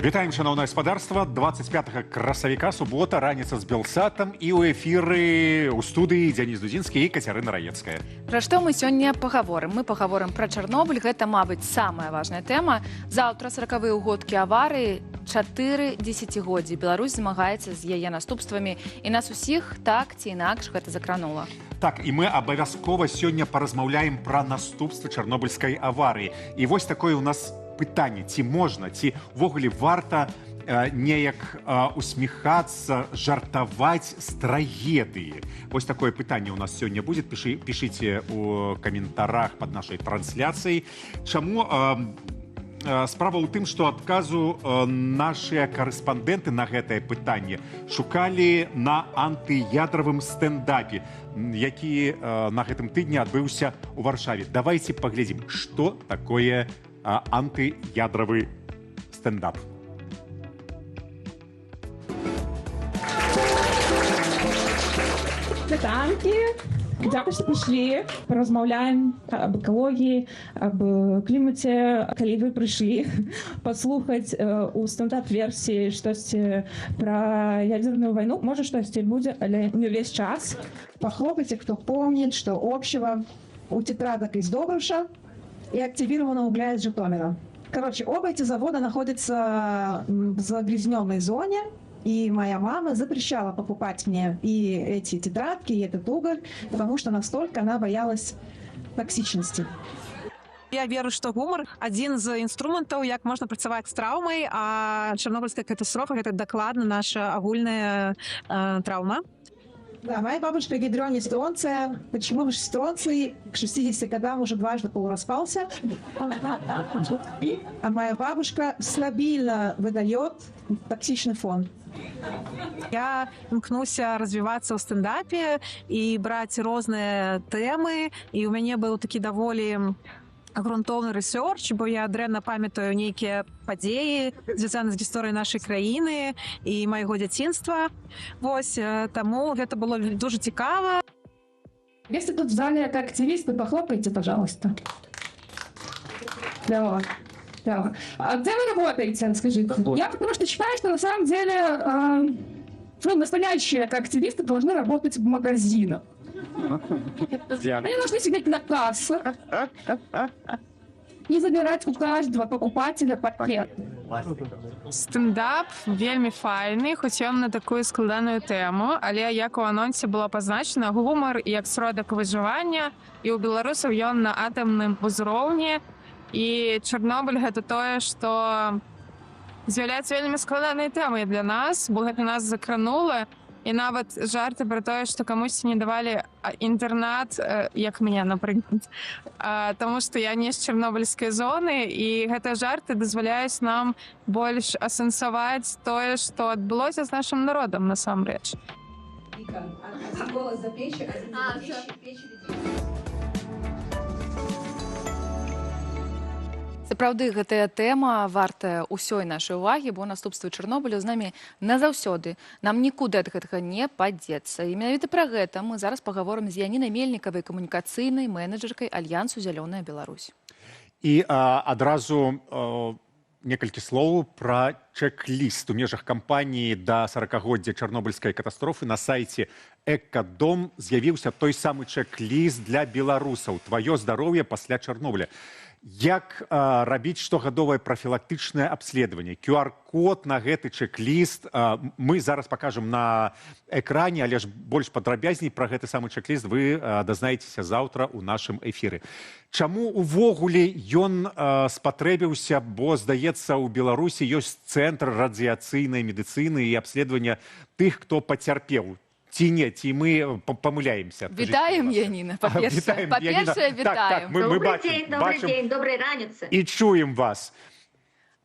Вітаем, шановное гаспадарства. 25 красавіка, субота, раніца з Белсатам і ў эфіры ў студыі Дзяніс Дудзінскі і Кацярына Раецкая. Пра што мы сёння пагаворым? Мы пагаворым пра Чарнобыль, гэта, мабыць, самая важная тэма. Заўтра 40-выя ўгодкі аварыі, 4 дзесяцігоддзі. Беларусь змагаецца з яе наступствамі, і нас усіх так ці інакш гэта закранула. Так, і мы абавязкова сёння паразмаўляем пра наступствы чарнобыльскай аварыі. І вось такое у нас пытанне, ці можна, ці ўвогуле варта неяк усміхацца, жартаваць з трагедыі. Вось такое пытанне у нас сёння будзе. Пішыце у каментарах пад нашай трансляцыяй. Чаму справа ў тым, што адказу нашыя карэспандэнты на гэтае пытанне шукалі на антыядравым стэндапе, які на гэтым тыдні адбыўся ў Варшаве. Давайце паглядзім, што такое антыядравы стендап. Танки. Дякую, что пришли. Поразмаўляем об экологии, об климате. Калі вы пришли послухаць у стендап-версии штосьці про ядерную войну, может штосьці будзе, але не весь час. Похлопайте, кто помнит, что общего у тетрадок из Добруша и активированного угля из Житомира. Короче, оба эти завода находятся в загрязненной зоне, и моя мама запрещала покупать мне и эти тетрадки, и этот уголь, потому что настолько она боялась токсичности. Я веру, што гумар адзін з інструментаў, як можна працаваць з траўмай, а чарнобыльская катастрофа гэта дакладна наша агульная траўма. Да, моя бабушка гидроне стронция. Почему же стронций к 60 годам уже дважды полураспался? А моя бабушка стабильно выдает токсичный фон. Я імкнуся развівацца ў стендапе і браць розныя тэмы, і ў мяне быў такі даволі грунтоўны рэсёрч, бо я дрэнна памятаю нейкія падзеі, звязаныя з гісторыяй нашай краіны і майго дзяцінства. Вось, таму гэта было дуже цікава. Если тут в зале это активисты, похлопайте, пожалуйста. Да. Да. А где вы работаете, скажите? Я потому что считаю, что на самом деле настоящие активисты должны работать в магазинах. Они должны сидеть на кассах и забирать у каждого покупателя пакет. Стендап вельмі файны, хоць ён на такую складаную тэму, але як у анонсе было пазначана, гумар як сродак выжывання, і ў беларусаў ён на атамным узроўні. І Чарнобыль гэта тое, што з'яўляецца вельмі складанай тэмай для нас, бо гэта нас закранула. І нават жарты пра тое, што камусьці не давалі інтэрнат, як мне, напрыклад, таму што я не з чарнобыльскай зоны, і гэтыя жарты дазваляюць нам больш асэнсаваць тое, што адбылося з нашым народам насамрэч. Сапраўды, гэтая тэма вартая ўсёй нашай увагі, бо наступствы Чарнобылю з намі назаўсёды. Нам нікуды ад гэтага не падзецца. І менавіта пра гэта мы зараз пагаворым з Янінай Мельнікавай, камунікацыйнай менеджеркай Альянсу «Зялёная Беларусь». І адразу некалькі слоў пра чэк-ліст. У межах кампаніі да 40-годдзя чарнобыльскай катастрофы на сайце «Экадом» з'явіўся той самы чэк-ліст для беларусаў «Тваё здароўе пасля Чарнобыля». Як рабіць штогадовае прафілактычнае абследаванне. QR-код на гэты чэк-ліст мы зараз пакажам на экране, але ж больш падрабязней пра гэты самы чэк-ліст вы дазнаецеся заўтра ў нашым эфіры. Чаму увогуле ён спатрэбіўся, бо, здаецца, у Беларусі ёсць цэнтр радыяцыйнай медыцыны і абследавання тых, хто пацярпеў? Ці не, ці мы памыляемся? Вітаем, Яніна, па-першае. Па-першае, вітаем. Добрый дзень, добрай раніцы. І чуем вас.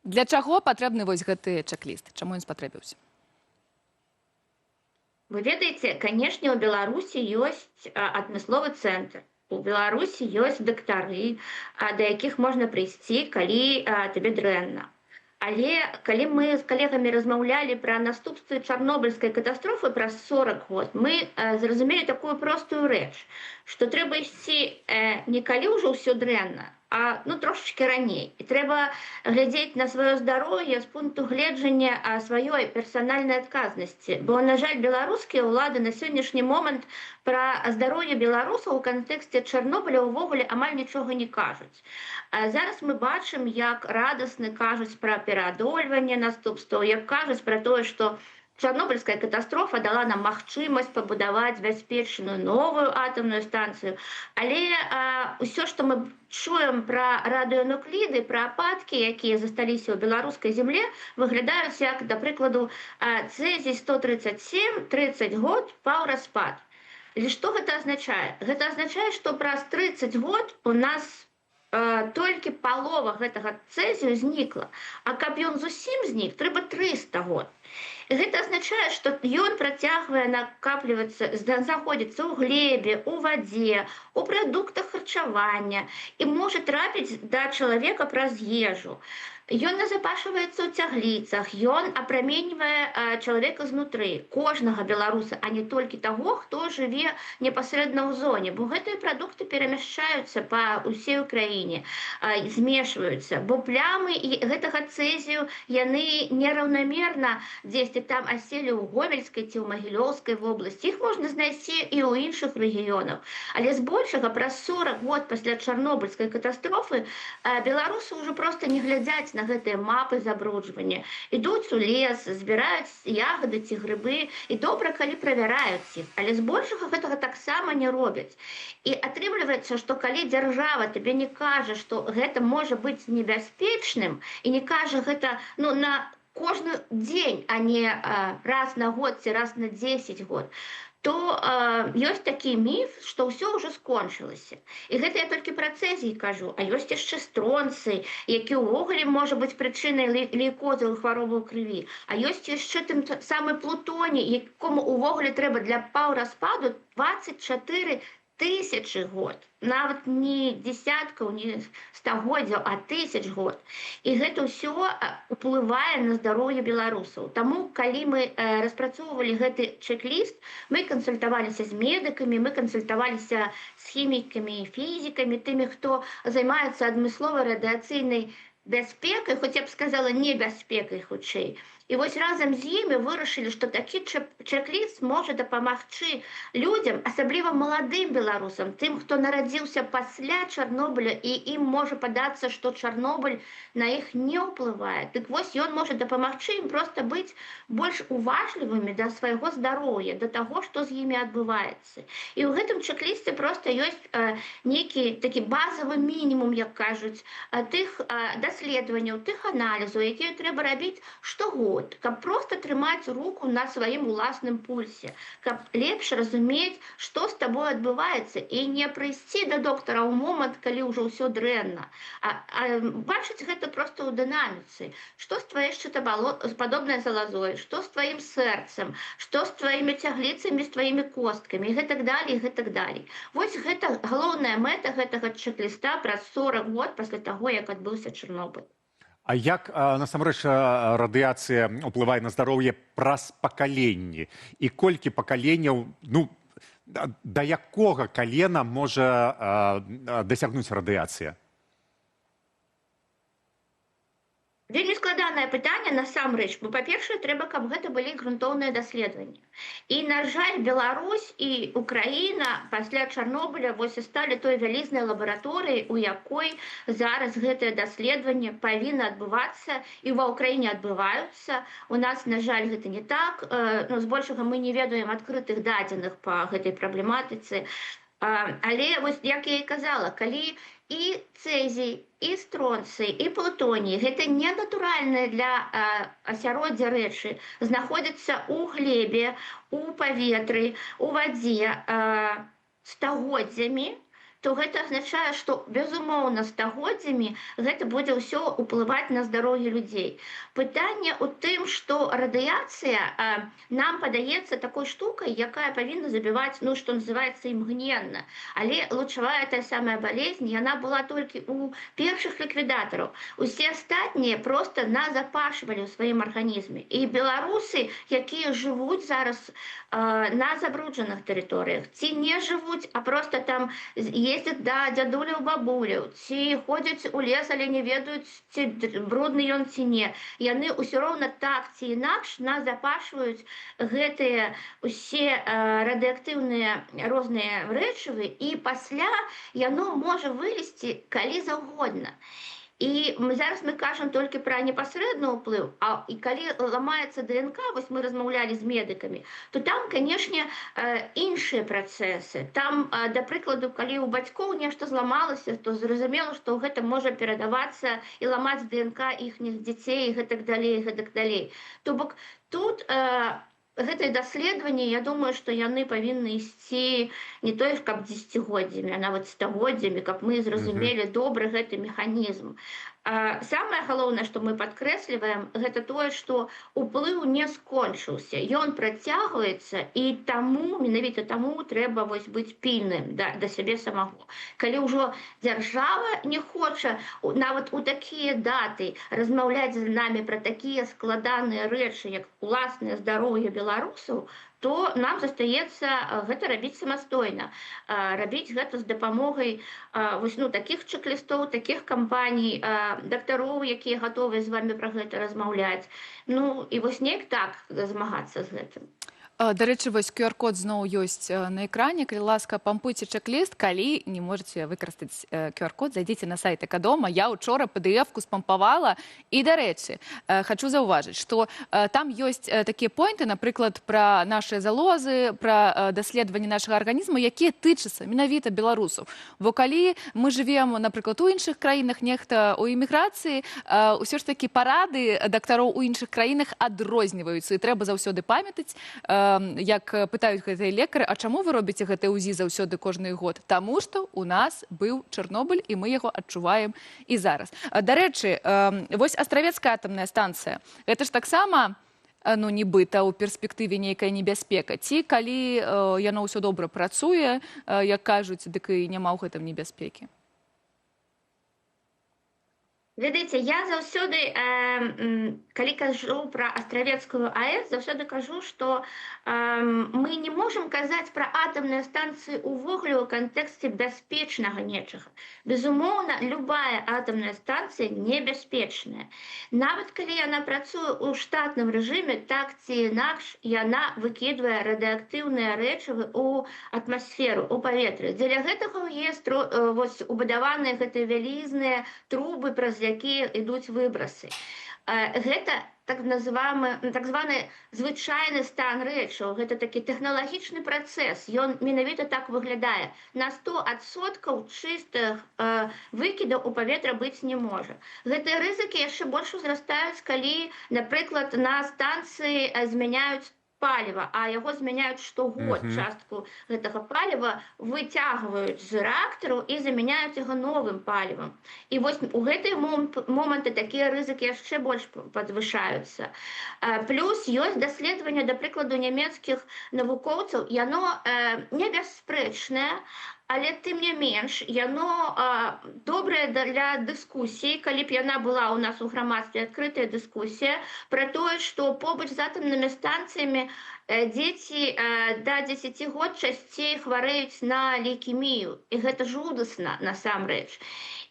Для чаго патрэбны вось гэты чэк-ліст? Чаму ён спатрэбіўся? Вы ведаеце, канешне, у Беларусі ёсць адмысловы цэнтр. У Беларусі ёсць дактары, да якіх можна прыйсці, калі табе дрэнна. Але калі мы з калегамі размаўлялі пра наступствы чарнобыльскай катастрофы праз 40 год, мы зразумелі такую простую рэч, што трэба ісці не калі ўжо ўсё дрэнна, трошечки раней. І трэба глядзець на сваё здароўе з пункту гледжання сваёй персанальнай адказнасці. Бо, на жаль, беларускія ўлады на сённяшні момант пра здароўе беларусаў у кантэксце Чарнобыля ўвогуле амаль нічога не кажуць. Зараз мы бачым, як радасна кажуць пра пераадольванне наступстваў, як кажуць пра тое, што Чарнобыльская катастрофа дала нам магчымасць пабудаваць бяспечную новую атамную станцыю. Але ўсё, што мы чуем пра радыёнукліды, пра ападкі, якія засталіся ў беларускай земле, выглядаюць як, да прыкладу, цэзій-137, 30 год паў распад. І што гэта азначае? Гэта азначае, што праз 30 год у нас толькі палова гэтага цэзію знікла. А каб ён зусім знік, трэба 300 год. Гэта азначае, што ён працягвае накаплівацца, знаходзіцца ў глебе, у вадзе, у прадуктах харчавання і можа трапіць да чалавека праз ежу. Ён назапашваецца ў цягліцах, ён апраменьвае чалавека знутры, кожнага беларуса, а не толькі таго, хто жыве непасрэдна ў зоне, бо гэтыя прадукты перамяшчаюцца па ўсей краіне, змешваюцца, бо плямы гэтага цэзію, яны нераўнамерна дзесьці там аселі ў Гомельскай ці ў Магілёўскай вобласці. Іх можна знайсці і ў іншых рэгіёнах. Але збольшага праз 40 год пасля Чарнобыльскай катастрофы беларусы ўжо проста не глядзяць на гэтыя мапы забруджвання. Ідуць у лес, збіраюць ягады ці грыбы і добра, калі правяраюць іх. Але збольшага гэтага таксама не робяць. І атрымліваецца, што калі дзяржава табе не кажа, што гэта можа быць небяспечным і не кажа гэта на кожны дзень, а не раз на год ці раз на 10 год, то ёсць такі міф, што ўсё ўжо скончылася. І гэта я толькі пра цэзій кажу, а ёсць яшчэ стронцый, які ўвогуле можа быць прычынай лейкозу і хваробы ў крыві. А ёсць яшчэ тым самы плутоній, якому ўвогуле трэба для паўраспаду 24 тысячы год. Нават не десяткаў, не стагоддзяў, а тысяч год. І гэта ўсё уплывае на здароўе беларусаў. Таму, калі мы распрацоўвалі гэты чек-ліст, мы кансультаваліся з медыкамі, мы кансультаваліся з хімікамі і фізікамі, тымі, хто займаецца адмысловай радыяцыйнай бяспекай, хоць я б сказала, небяспекай хутчэй. І вось разам з імі вырашылі, што такі чек-ліст можа дапамагчы людзям, асабліва маладым беларусам, тым, хто нарадзіўся пасля Чарнобыля, і ім можа падацца, што Чарнобыль на іх не ўплывае. Дык вось ён можа дапамагчы ім проста быць больш уважлівымі да свайго здароўя, да таго, што з імі адбываецца. І ў гэтым чек-лісце проста ёсць нейкі такі базавы мінімум, як кажуць, тых даследаванняў, тых аналізаў, якія трэба рабіць штогод, каб проста трымаць руку на сваім уласным пульсе, каб лепш разумець, што з табой адбываецца, і не прыйсці да доктара ў момант, калі ўжо ўсё дрэнна, а бачыць гэта проста ў дынаміцы. Што з тваёй шчытападобнай залазой, што з тваім сэрцам, што з тваімі цягліцамі, з тваімі косткамі, і гэтак далей, і гэтак далей. Вось гэта галоўная мэта гэтага чек-ліста праз 40 год пасля таго, як адбыўся Чарнобыль. А як насамрэч радыяцыя ўплывае на здароўе праз пакаленні? І колькі пакаленняў, да якога калена можа дасягнуць радыяцыя? Вельмі складанае пытанне насамрэч, бо, па-першае, трэба, каб гэта былі грунтоўныя даследаванні. І, на жаль, Беларусь і Украіна пасля Чарнобыля вось і сталі той вялізнай лабараторыяй, у якой зараз гэтае даследаванне павінна адбывацца, і ва ўкраіне адбываюцца. У нас, на жаль, гэта не так. Збольшага мы не ведаем адкрытых дадзеных па гэтай праблематыцы. Але, вось, як я і казала, калі і цэзій, і стронцый, і плутоній, гэта не натуральныя для асяроддзя рэчы, знаходзяцца ў глебе, у паветры, у вадзе стагоддзямі, то гэта азначае, што, безумоўна, стагоддзямі гэта будзе ўсё ўплываць на здароўе людзей. Пытанне ў тым, што радыяцыя нам падаецца такой штукай, якая павінна забіваць, што называецца, імгненна. Але лучавая тая самая балезнь, яна была толькі ў першых ліквідатараў. Усе астатнія проста назапашвалі ў сваім арганізме. І беларусы, якія жывуць зараз на забруджаных тэрыторыях, ці не жывуць, а проста там ездзяць да дзядуляў бабуляў, ці ходзяць у лес, але не ведаюць, ці брудны ён ці не. Яны ўсё роўна так ці інакш назапашваюць гэтыя усе радыеактыўныя розныя рэчывы, і пасля яно можа вылезці калі заўгодна. І зараз мы кажам толькі пра непасрэдны ўплыў, і калі ламаецца ДНК, вось мы размаўлялі з медыкамі, то там, канешне, іншыя працэсы. Там, да прыкладу, калі ў бацькоў нешта зламалася, то зразумела, што гэта можа перадавацца і ламаць ДНК іхніх дзяцей, і гэтак далей, і гэтак далей. То бок тут гэтыя даследаванні, я думаю, што яны павінны ісці не тое, каб дзесяцігоддзямі, а нават стагоддзямі, каб мы зразумелі добра гэты механізм. Самае галоўнае, што мы падкрэсліваем, гэта тое, што ўплыў не скончыўся. Ён працягваецца, і таму, менавіта таму трэба вось быць пільным да сябе самого. Калі ўжо дзяржава не хоча нават у такія даты размаўляць з намі пра такія складаныя рэчы, як уласнае здароўе беларусаў, то нам застаецца гэта рабіць самастойна. Рабіць гэта з дапамогай такіх чек-лістоў, такіх кампаній, дактароў, якія гатовыя з вамі пра гэта размаўляць. І вось неяк так змагацца з гэтым. Да рэчы, вось QR-код зноў ёсць на экране. Калі ласка, пампуйце чек-ліст. Калі не можаце выкарыстаць QR-код, зайдзіце на сайт Экадома. Я учора PDF-ку спампавала. І, да рэчы, хачу заўважыць, што там ёсць такія поінты, напрыклад, пра нашыя залозы, пра даследаванні нашага арганізму, якія тычацца менавіта беларусаў. Бо калі мы жывем, напрыклад, у іншых краінах, нехта ў эміграцыі, ўсё ж такі парады дактароў у іншых краінах адрозніваюцца. І трэба заўсёды памятаць, як пытаюць гэтыя лекары, а чаму вы робіце гэтае УЗІ заўсёды кожны год? Таму што у нас быў Чарнобыль, і мы яго адчуваем і зараз. Да рэчы, вось Астравецкая атамная станцыя. Гэта ж таксама, нібыта, у перспектыве нейкая небяспека. Ці калі яно ўсё добра працуе, як кажуць, дык і няма ў гэтым небяспекі? Ведаеце, я заўсёды, калі кажу пра Астравецкую АЭС, заўсёды кажу, што мы не можам казаць пра атамныя станцыі ўвогуле ў кантэксце бяспечнага нечага. Безумоўна, любая атамная станцыя небяспечная. Нават калі яна працуе ў штатным рэжыме, так ці інакш яна выкідвае радыеактыўныя рэчывы ў атмасферу, у паветры. Дзеля гэтага ёсць убудаваныя гэтыя вялізныя трубы, праз якія ідуць выбрасы. Гэта так званы звычайны стан рэчаў, гэта такі тэхналагічны працэс, ён менавіта так выглядае. На 100% чыстых выкідаў у паветра быць не можа. Гэтыя рызыкі яшчэ больш узрастаюць, калі, напрыклад, на станцыі змяняюць паліва, а яго змяняюць штогод. Частку гэтага паліва выцягваюць з рэактару і замяняюць яго новым палівам. І вось у гэтыя моманты такія рызыкі яшчэ больш падвышаюцца. Плюс ёсць даследаванне, да прыкладу, нямецкіх навукоўцаў, яно небяспрэчнае, але тым не менш, яно добрае для дыскусіі, калі б яна была ў нас у грамадстве адкрытая дыскусія пра тое, што побач з атамнымі станцыямі дзеці да 10 год часцей хварэюць на лейкемію. І гэта жудасна насамрэч.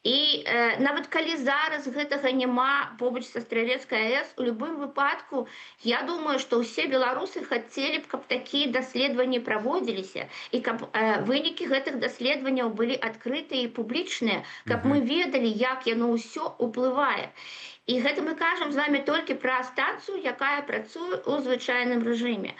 І нават калі зараз гэтага няма побач з Астравецкай АЭС, у любым выпадку, я думаю, што ўсе беларусы хацелі б, каб такія даследаванні праводзіліся, і каб вынікі гэтых даследаванняў былі адкрытыя і публічныя, каб мы ведалі, як яно ўсё ўплывае. І гэта мы кажам з вами толькі пра станцыю, якая працуе ў звычайным рэжыме.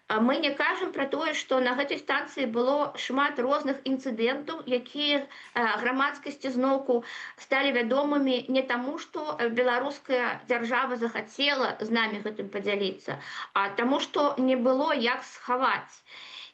Мы не кажам пра тое, што на гэтай станцыі было шмат розных інцыдэнтаў, якія грамадскасці зноўку сталі вядомымі не таму, што беларуская дзяржава захацела з намі гэтым падзяліцца, а таму, што не было як схаваць.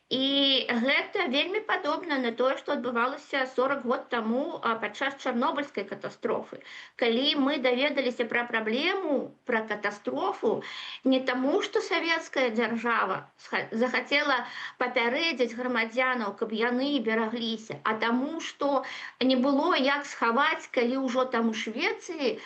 І гэта вельмі падобна на тое, што адбывалася 40 год таму падчас Чарнобыльскай катастрофы. Калі мы даведаліся пра праблему, пра катастрофу, не таму, што савецкая дзяржава захацела папярэдзіць грамадзянаў, каб яны берагліся, а таму, што не было як схаваць, калі ўжо там у Швецыі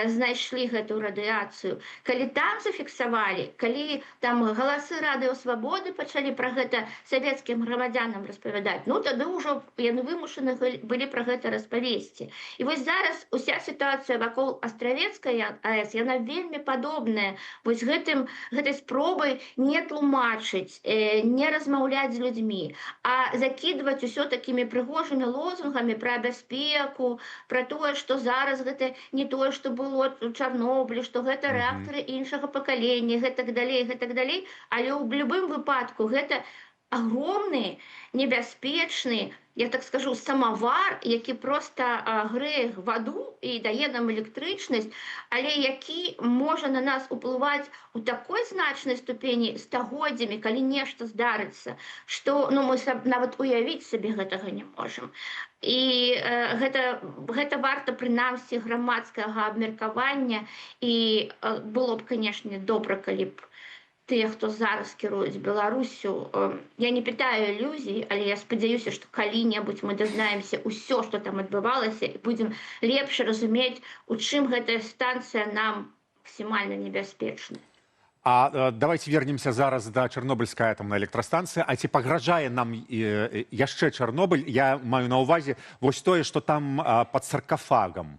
знайшлі гэту радыяцыю, калі там зафіксавалі, калі там галасы Радыё Свабоды пачалі пра гэта савецкім грамадзянам распавядаць, ну тады ўжо яны вымушаны былі пра гэта распавесці. І вось зараз уся сітуацыя вакол Астравецкай АЭС, яна вельмі падобная вось гэтай спробай не тлумачыць, не размаўляць з людзьмі, а закідваць усё такімі прыгожымі лозунгамі пра бяспеку, пра тое, што зараз гэта не тое, што было у Чарнобылі, што гэта рэактары іншага пакалення, гэтак далей, але ў любым выпадку гэта агромны, небяспечны, я так скажу, самавар, які проста грэе ваду і дае нам электрычнасць, але які можа на нас уплываць у такой значнай ступені стагоддзямі, калі нешта здарыцца, што мы нават уявіць сабе гэтага не можам. І гэта варта прынамсі грамадскага абмеркавання, і было б, канешне, добра, калі б тыя, хто зараз кіруюць Беларусю, я не пытаю ілюзій, але я спадзяюся, што калі-небудзь мы дазнаемся ўсё, што там адбывалася, і будзем лепш разумець, у чым гэтая станцыя нам максімальна небяспечная. А давайте вернемся зараз да Чарнобыльскай атамнай электрастанцыі. А ці пагражае нам яшчэ Чарнобыль? Я маю на ўвазе вось тое, што там пад саркафагам.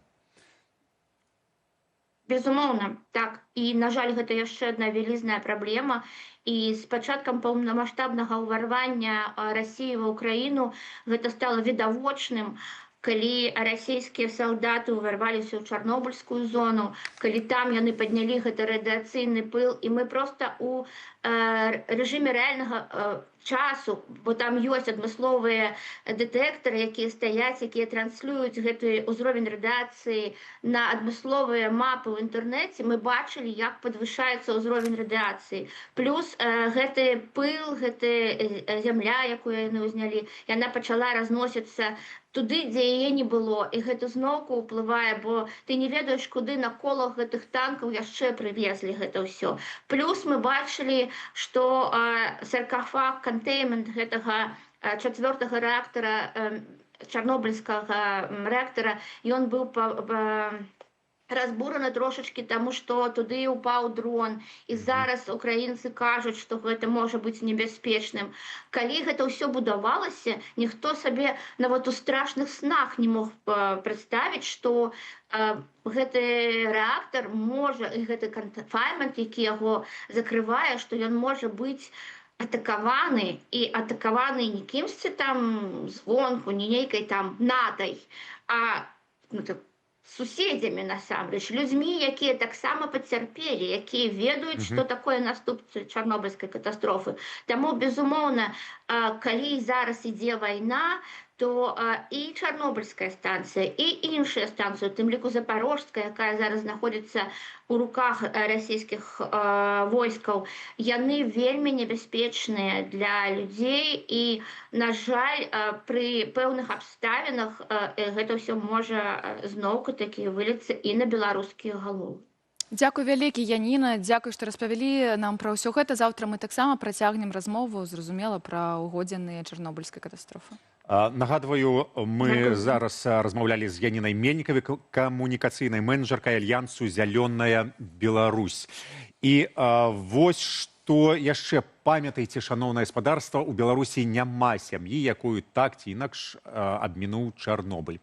Безумоўна, так. І, на жаль, гэта яшчэ адна вялізная праблема. І з пачаткам паўнамаштабнага ўварвання Расіі ва ўкраіну гэта стала відавочным, калі расійскія салдаты ўварваліся ў Чарнобыльскую зону, калі там яны паднялі гэты радыацыйны пыл, і мы проста ў рэжыме рэальнага часу, бо там ёсць адмысловыя дэтэктары, якія стаяць, якія транслююць гэты ўзровень радыацыі на адмысловыя мапы ў інтэрнэце, мы бачылі, як падвышаецца ўзровень радыацыі. Плюс гэты пыл, гэтая зямля, якую яны ўзнялі, яна пачала разносіцца туды, дзе яе не было, і гэта зноўку ўплывае, бо ты не ведаеш, куды на колах гэтых танкаў яшчэ прывезлі гэта ўсё. Плюс мы бачылі, што саркафаг, контеймент гэтага 4-го рэактара, чарнобыльскага рэактара, ён быў разбураны трошачкі, таму што туды ўпаў дрон, і зараз украінцы кажуць, што гэта можа быць небяспечным. Калі гэта ўсё будавалася, ніхто сабе нават у страшных снах не мог прадставіць, што гэты рэактар можа, і гэты конфайнмент, які яго закрывае, што ён можа быць атакаваны, і атакаваны не кімсьці там звонку, не нейкай там надай, а суседзямі, насамрэч, людзьмі, якія таксама пацярпелі, якія ведаюць, што такое наступствы Чарнобыльскай катастрофы. Таму, безумоўна, калі зараз ідзе вайна, то і Чарнобыльская станцыя, і іншыя станцыі, у тым ліку Запорожская, якая зараз знаходзіцца у руках расійскіх войскаў, яны вельмі небяспечныя для людзей, і, на жаль, пры пэўных абставінах гэта ўсё можа зноўку такі выліцца і на беларускія галовы. Дзякуй вялікі, Яніна, дзякуй, што распавялі нам пра ўсё гэта. Заўтра мы таксама працягнем размову, зразумела, пра ўгодзіны Чарнобыльскай катастрофы. Нагадваю, мы зараз размаўлялі з Янінай Мельнікавай, камунікацыйнай менеджеркай альянсу «Зялёная Беларусь». І вось што яшчэ памятайце, шаноўнае гаспадарства, у Беларусі няма сям'і, якую так ці інакш абмінуў Чарнобыль.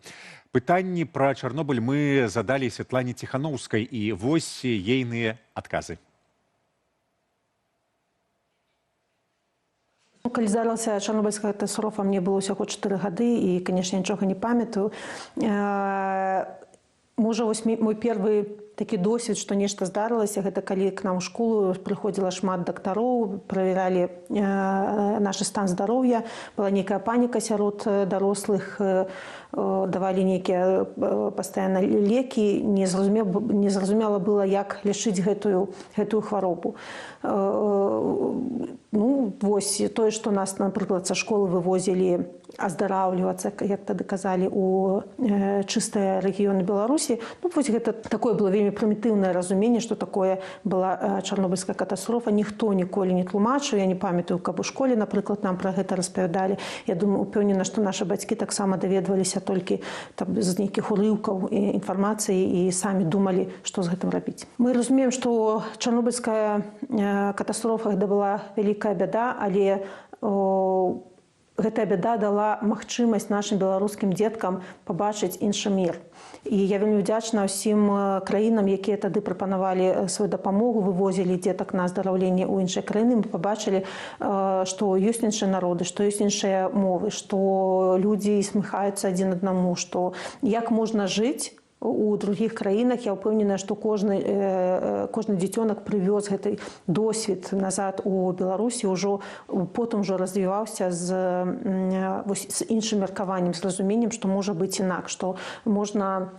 Пытанні пра Чарнобыль мы задалі Святлане Ціханаўскай, і вось ейныя адказы. Калі здарылася Чарнобыльская катастрофа, мне было ўсяго 4 гады, і, канешне, нічога не памятаю. Можа, вось мой першы такі досвед, што нешта здарылася, гэта калі к нам у школу прыходзіла шмат дактароў, праверялі наш стан здароўя, была нейкая паніка сярод дарослых, давалі нейкія пастаянна лекі, незразумела было, як лячыць гэтую хваробу. Ну, вось тое, што нас, напрыклад, са школы вывозілі аздараўлівацца, як тады казалі, у чыстыя рэгіёны Беларусі. Ну, вось гэта такое было вельмі прымітыўнае разуменне, што такое была чарнобыльская катастрофа. Ніхто ніколі не тлумачыў. Я не памятаю, каб у школе, напрыклад, нам пра гэта распавядалі. Я думаю, упэўнена, што нашы бацькі таксама даведваліся толькі з нейкіх урыўкаў інфармацыі і самі думалі, што з гэтым рабіць. Мы разумеем, што чарнобыльская катастрофа гэта была вялікая бяда, але гэтая бяда дала магчымасць нашым беларускім дзеткам пабачыць іншы мір. І я вельмі вдзячна ўсім краінам, якія тады прапанавалі сваю дапамогу, вывозілі дзетак на аздараўленне ў іншыя краіны. Мы пабачылі, што ёсць іншыя народы, што ёсць іншыя мовы, што людзі смыхаюцца адзін аднаму, што як можна жыць у другіх краінах. Я ўпэўненая, што кожны дзіцёнак прывёз гэты досвед назад у Беларусі, ўжо потым ужо развіваўся з іншым меркаваннем, з разуменнем, што можа быць інакш, што можна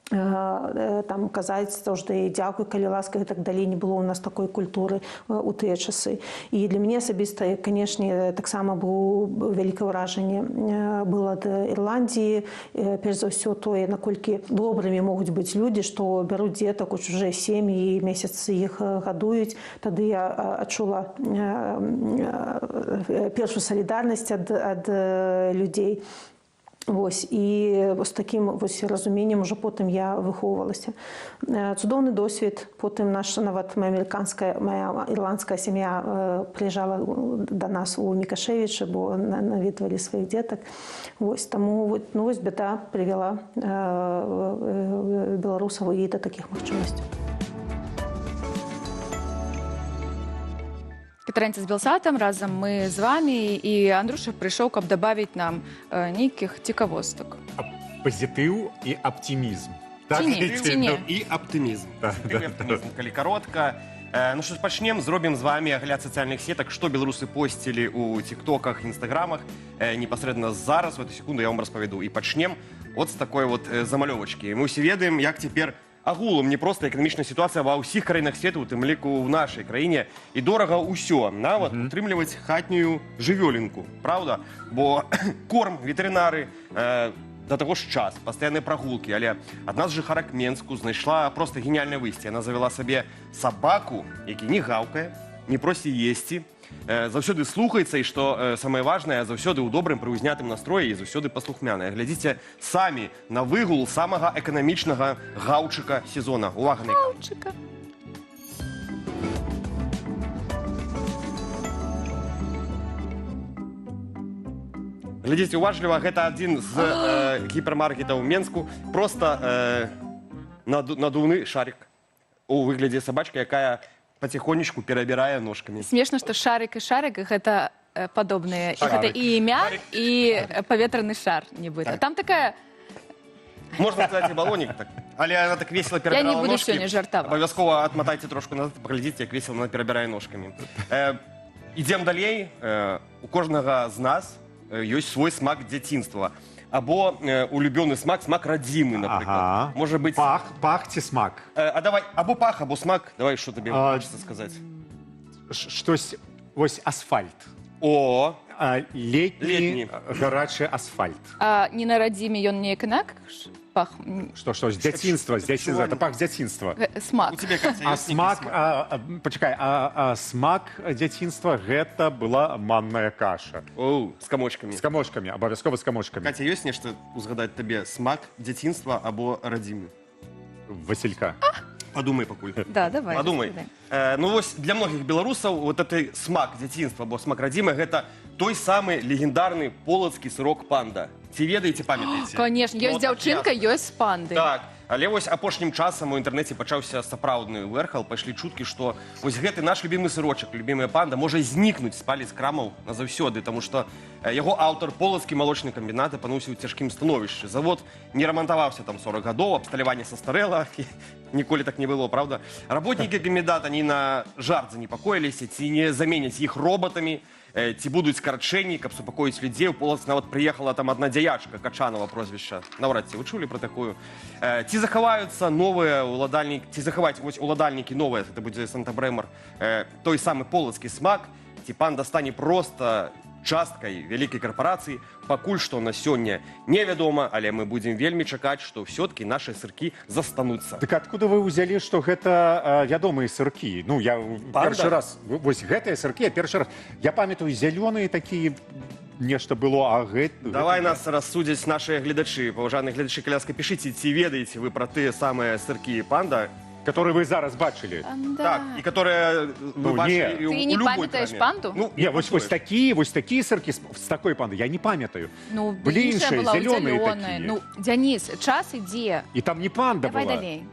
там казаць заўжды дзякуй, калі ласка, і так далей. Не было ў нас такой культуры у тыя часы. І для мяне асабіста, канешне, таксама быў вялікае ўражанне было ад Ірландіі. Перш за ўсё тое, наколькі добрымі могуць быць людзі, што бяруць дзетак у чужыя сем'і і месяцы іх гадуюць. Тады я адчула першую салідарнасць ад людзей. Вось, і з такім разуменнем уже потым я выхоўвалася. Цудоўны досвед. Потым наша нават моя ірландская сям'я прыязджала да нас у Мікашевічы, бо наведвалі сваіх дзетак. Вось, таму бяда прывяла беларусаў і да такіх магчымасцяў. Катарэнца з Белсатам, разам мы з вамі, і Андруша прыйшоў, каб дабавіць нам нейкіх цікавостак. Пазітыў і аптымізм. Ці не? І аптымізм. Калі каротка. Ну што ж, пачнем, зробім з вамі агляд сацыяльных сетак, што беларусы посцілі ў тиктоках, інстаграмах. Непасрэдна зараз, в эту секунду я вам распавяду. І пачнем от з такой вот замалёвачкі. Мы ўсе ведаем, як цяпер агулам не проста эканамічная сітуацыя ва ўсіх краінах свету, у тым ліку ў нашай краіне, і дорага ўсё, нават утрымліваць хатнюю жывёлінку, праўда? Бо корм, ветэрынары, да таго ж час, пастаянныя прагулкі, але адна з жыхарак Менску знайшла проста геніяльнае выйсце. Яна завяла сабе сабаку, які не гаўкае, не просіць есці, заўсёды слухаецца, і што самае важнае, заўсёды ў добрым прыўзнятым настроі і заўсёды паслухмяная. Глядзіце самі на выгул самага эканамічнага гаўчыка сезона. Увага на экран. Гаўчыка. Глядзіце уважліва, гэта адзін з гіпермаркетаў Менску. Проста надувны шарик у выглядзе сабачкі, якая потихонечку перабірае ножкамі. Смешна, што шарик і шарик гэта падобныя. Гэта і імя, і паветраны шар, нібыта. Там такая... Можна сказаць і балонік, так. Але она так весела перабірала ножкі. Я не буду сёння жартаваць. Абавязкова адматайце трошку назад, паглядзіце, як весела она перабірае ножкамі. Ідзем далей. У кожнага з нас ёсць свой смак дзяцінства. Або улюбёны смак, смак радзімы, напрыклад. Можа быць... Пах ці смак? А давай, або пах, або смак. Давай, што табе хочацца сказаць? Штось, вось асфальт. О! Летні гарачы асфальт. Не на радзіме ён неяк інакш пах? Што, з дзяцінства, это пах дзяцінства. Смак. А смак, пачакай, смак дзяцінства гэта была манная каша. Оу, з камочкамі. З камочкамі, абавязкова з камочкамі. Катя, ёсць нешта узгадаць табе? Смак дзяцінства або радзімы? Васілька. Падумай пакуль. Да, давай. Падумай. Ну вось, для многіх беларусаў вот гэты смак дзяцінства або смак радзімы гэта той самы легендарны полацкі сырок панда. Ці ведаеце, памятаеце? Конечно, ёсць дзяўчынка, ёсць панды. Так, але вось апошнім часам у інтэрнэце пачаўся сапраўдны вэрхал, пайшлі чуткі, што вось гэты наш любімы сырочак, любімая панда, можа знікнуць з палец крамаў назаўсёды, таму што яго аўтар, полацкі малочны камбінат, апынуўся ў цяжкім становішчы. Завод не рамантаваўся там 40 гадоў, абсталяванне састарэла, ніколі так не было, правда? Работнікі камбіната не на жарт занепакоіліся, ці не заменяць іх роботамі, ці будуць скарачэнні, каб супакоіць людзей. У Полац нават прыехала там адна дзяячка, Качанова прозвішча. Наўрад ці вы чулі пра такую? Ці захаваюцца новыя уладальнікі, ці захаваць вось уладальнікі новыя, гэта будзе Санта-Брэмар, той самы полацкі смак, ці панда стане проста часткай вялікай карпорацыі. Пакуль што на сёння невядома, але мы будзем вельмі чакаць, што ўсё-ткі нашыя сыркі застануцца. Так откуда вы ўзялі, што гэта вядомыя сыркі? Ну, я першы раз, вось гэтыя сыркі, я першы раз, я памятаю, зялёныя такія, нешта было, а гэта... Давай нас рассудзяць нашыя гледачы, паважаныя гледачы, калі ласка, пішыце, ці ведаеце вы пра тыя самыя сыркі панда, которые вы зараз бачылі. так, і которые вы бачылі Ты ў не любой памятаеш краме. панду? Ну, Не, вось такія сыркі з такой панды, я не памятаю. Ну, Былі іншая іншыя, была зялёныя зялёная. такія. Ну, Дзяніс, час ідзе. І там не панда Давай была. далей.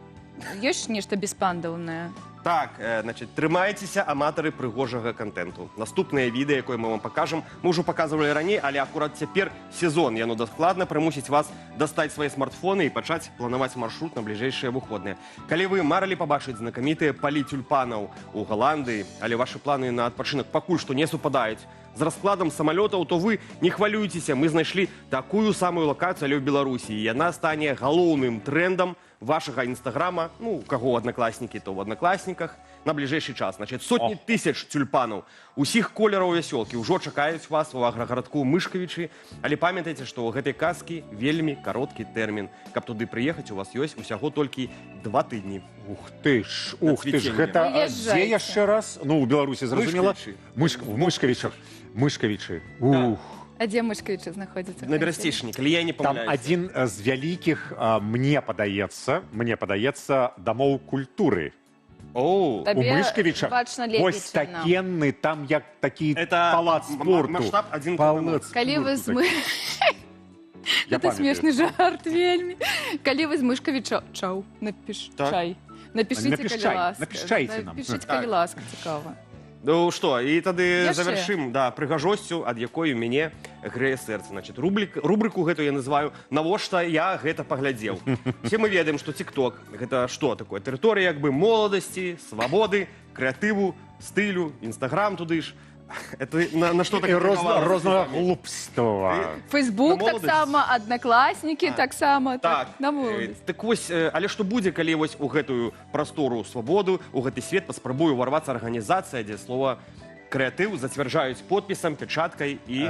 Ёсць нешта беспандаўнае? Так, значит, трымайцеся, аматары прыгожага контенту. Наступнае відэа, якое мы вам пакажам, мы ўжо паказвалі раней, але акурат цяпер сезон. Яно дакладна прымусіць вас дастаць свае смартфоны і пачаць планаваць маршрут на бліжэйшыя выходныя. Калі вы марылі пабачыць знакамітыя палі тюльпанаў у Галандыі, але вашы планы на адпачынак пакуль што не супадаюць з раскладам самалётаў, то вы не хвалюйцеся, мы знайшлі такую самую лакацыю, але ў Беларусі. І яна стане галоўным трендам вашага інстаграма, ну, у каго ў аднакласнікі, то ў аднакласніках, на бліжэйшы час. Значит, сотні тысяч тюльпанаў усіх колераў вясёлкі ўжо чакаюць вас у аграгарадку Мышкавічы, але памятайце, што ў гэтай казкі вельмі кароткі тэрмін. Каб туды прыехаць, у вас ёсць усяго толькі 2 тыдні. Ух ты ж, гэта Выязджайце. дзе яшчэ раз? Ну, у Беларусі, зразумела. Мышкавічы. В Мышкавічах. Мышкавічы. Ух. А дзе Мышкавічы знаходзяцца? На Берасцейшні, калі я не Там памыляюся. адзін з вялікіх, мне падаецца, дамоў культуры. О, У Мышкавічах бачна вось лепіце нам. такенны, там як такі это палац спорту. маштаб 1 Палац Калі вы з спорту такі. Я Это памятаю. смешны жарт вельмі. Калі вы з Мышкавіча... Чау, напішчай. Напішыце, Напішчай, калі ласка. напішчайце нам. Напішыце, Так. калі ласка, цікава. Ну што, і тады Яшчэ. завяршым, да, прыгажосцю, ад якой у мяне грэе сэрца. Значит, рубрыку гэту я называю «Навошта я гэта паглядзеў». Все мы ведаем, што TikTok — гэта што такое? Тэрыторыя як бы моладасці, свабоды, крэатыву, стылю, Instagram туды ж. Это на што так Рознага глупства. Фейсбук На моладасць. таксама, аднакласнікі таксама. Так, на моладасць. так вось, але што будзе, калі вось у гэтую прастору свабоду, у гэты свет паспрабуе ўварвацца арганізацыя, дзе слова крэатыў зацвярджаюць подпісам, пячаткай і...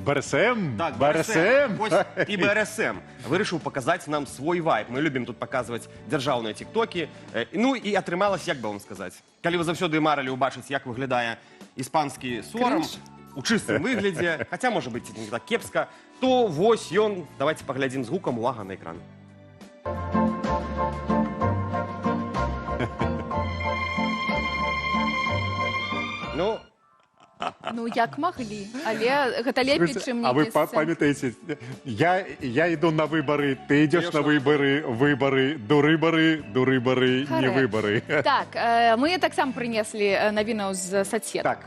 БРСМ? Так, БРСМ? Вось і БРСМ вырашыў паказаць нам свой вайб. Мы любім тут паказваць дзяржаўныя тиктокі. Ну і атрымалась, як бы вам сказаць. Калі вы заўсёды марылі ўбачыць, як выглядае іспанскі сорам у чыстым выглядзе, хаця, можа быць, не так кепска, то вось ён, давайте паглядзім з гукам, увага на экран. Ну, як маглі. Але гэта лепей, чым А вы нейкі памятаеце, я іду на выбары, ты ідзеш на выбары, дурыбары, не Карэкт. выбары. Так, мы таксама прынеслі навінаў з соцсетак.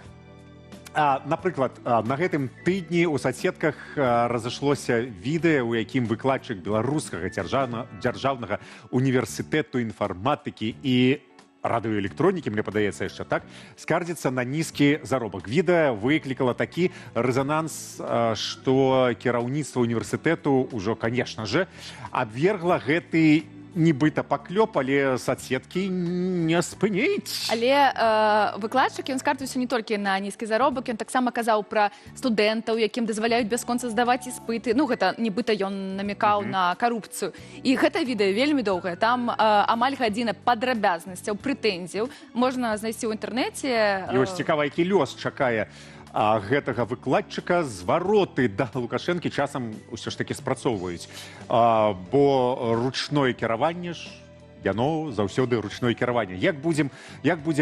Так. Напрыклад, на гэтым тыдні ў соцсетках разышлося відэа, у якім выкладчык беларускага дзяржаўнага універсітэту інфарматыкі і радыёэлектронікі, мне падаецца яшчэ так, скардзіцца на нізкі заробак. Відэа выклікала такі рэзананс, што кіраўніцтва універсітэту ўжо, конечно же, абвергла гэты нібыта паклёп, але соцсеткі не спыніць. Але выкладчык, ён скардзіўся не толькі на нізкі заробак, ён таксама казаў пра студэнтаў, якім дазваляюць бясконца здаваць іспыты. Ну, гэта нібыта ён намекаў на карупцыю. І гэта відэа вельмі доўгае. Там амаль гадзіна падрабязнасцяў, прэтэнзіяў. Можна знайсці ў інтэрнэце. І вось цікава, які лёс чакае гэтага выкладчыка. Звароты да Лукашэнкі часам ўсё ж такі спрацоўваюць. Бо ручное кіраванне ж, яно заўсёды ручное кіраванне. Як будзе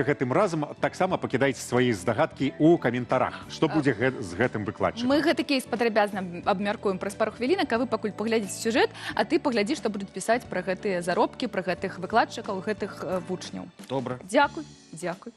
гэтым разам, таксама пакідайце свае здагадкі ў каментарах. Што будзе з гэтым выкладчыкам? Мы гэты кейс падрабязна абмяркуем праз пару хвілінак, а вы пакуль паглядзіце сюжэт, а ты паглядзі, што будуць пісаць пра гэтыя заробкі, пра гэтых выкладчыкаў, гэтых вучняў. Добра. Дзякуй, дзякуй.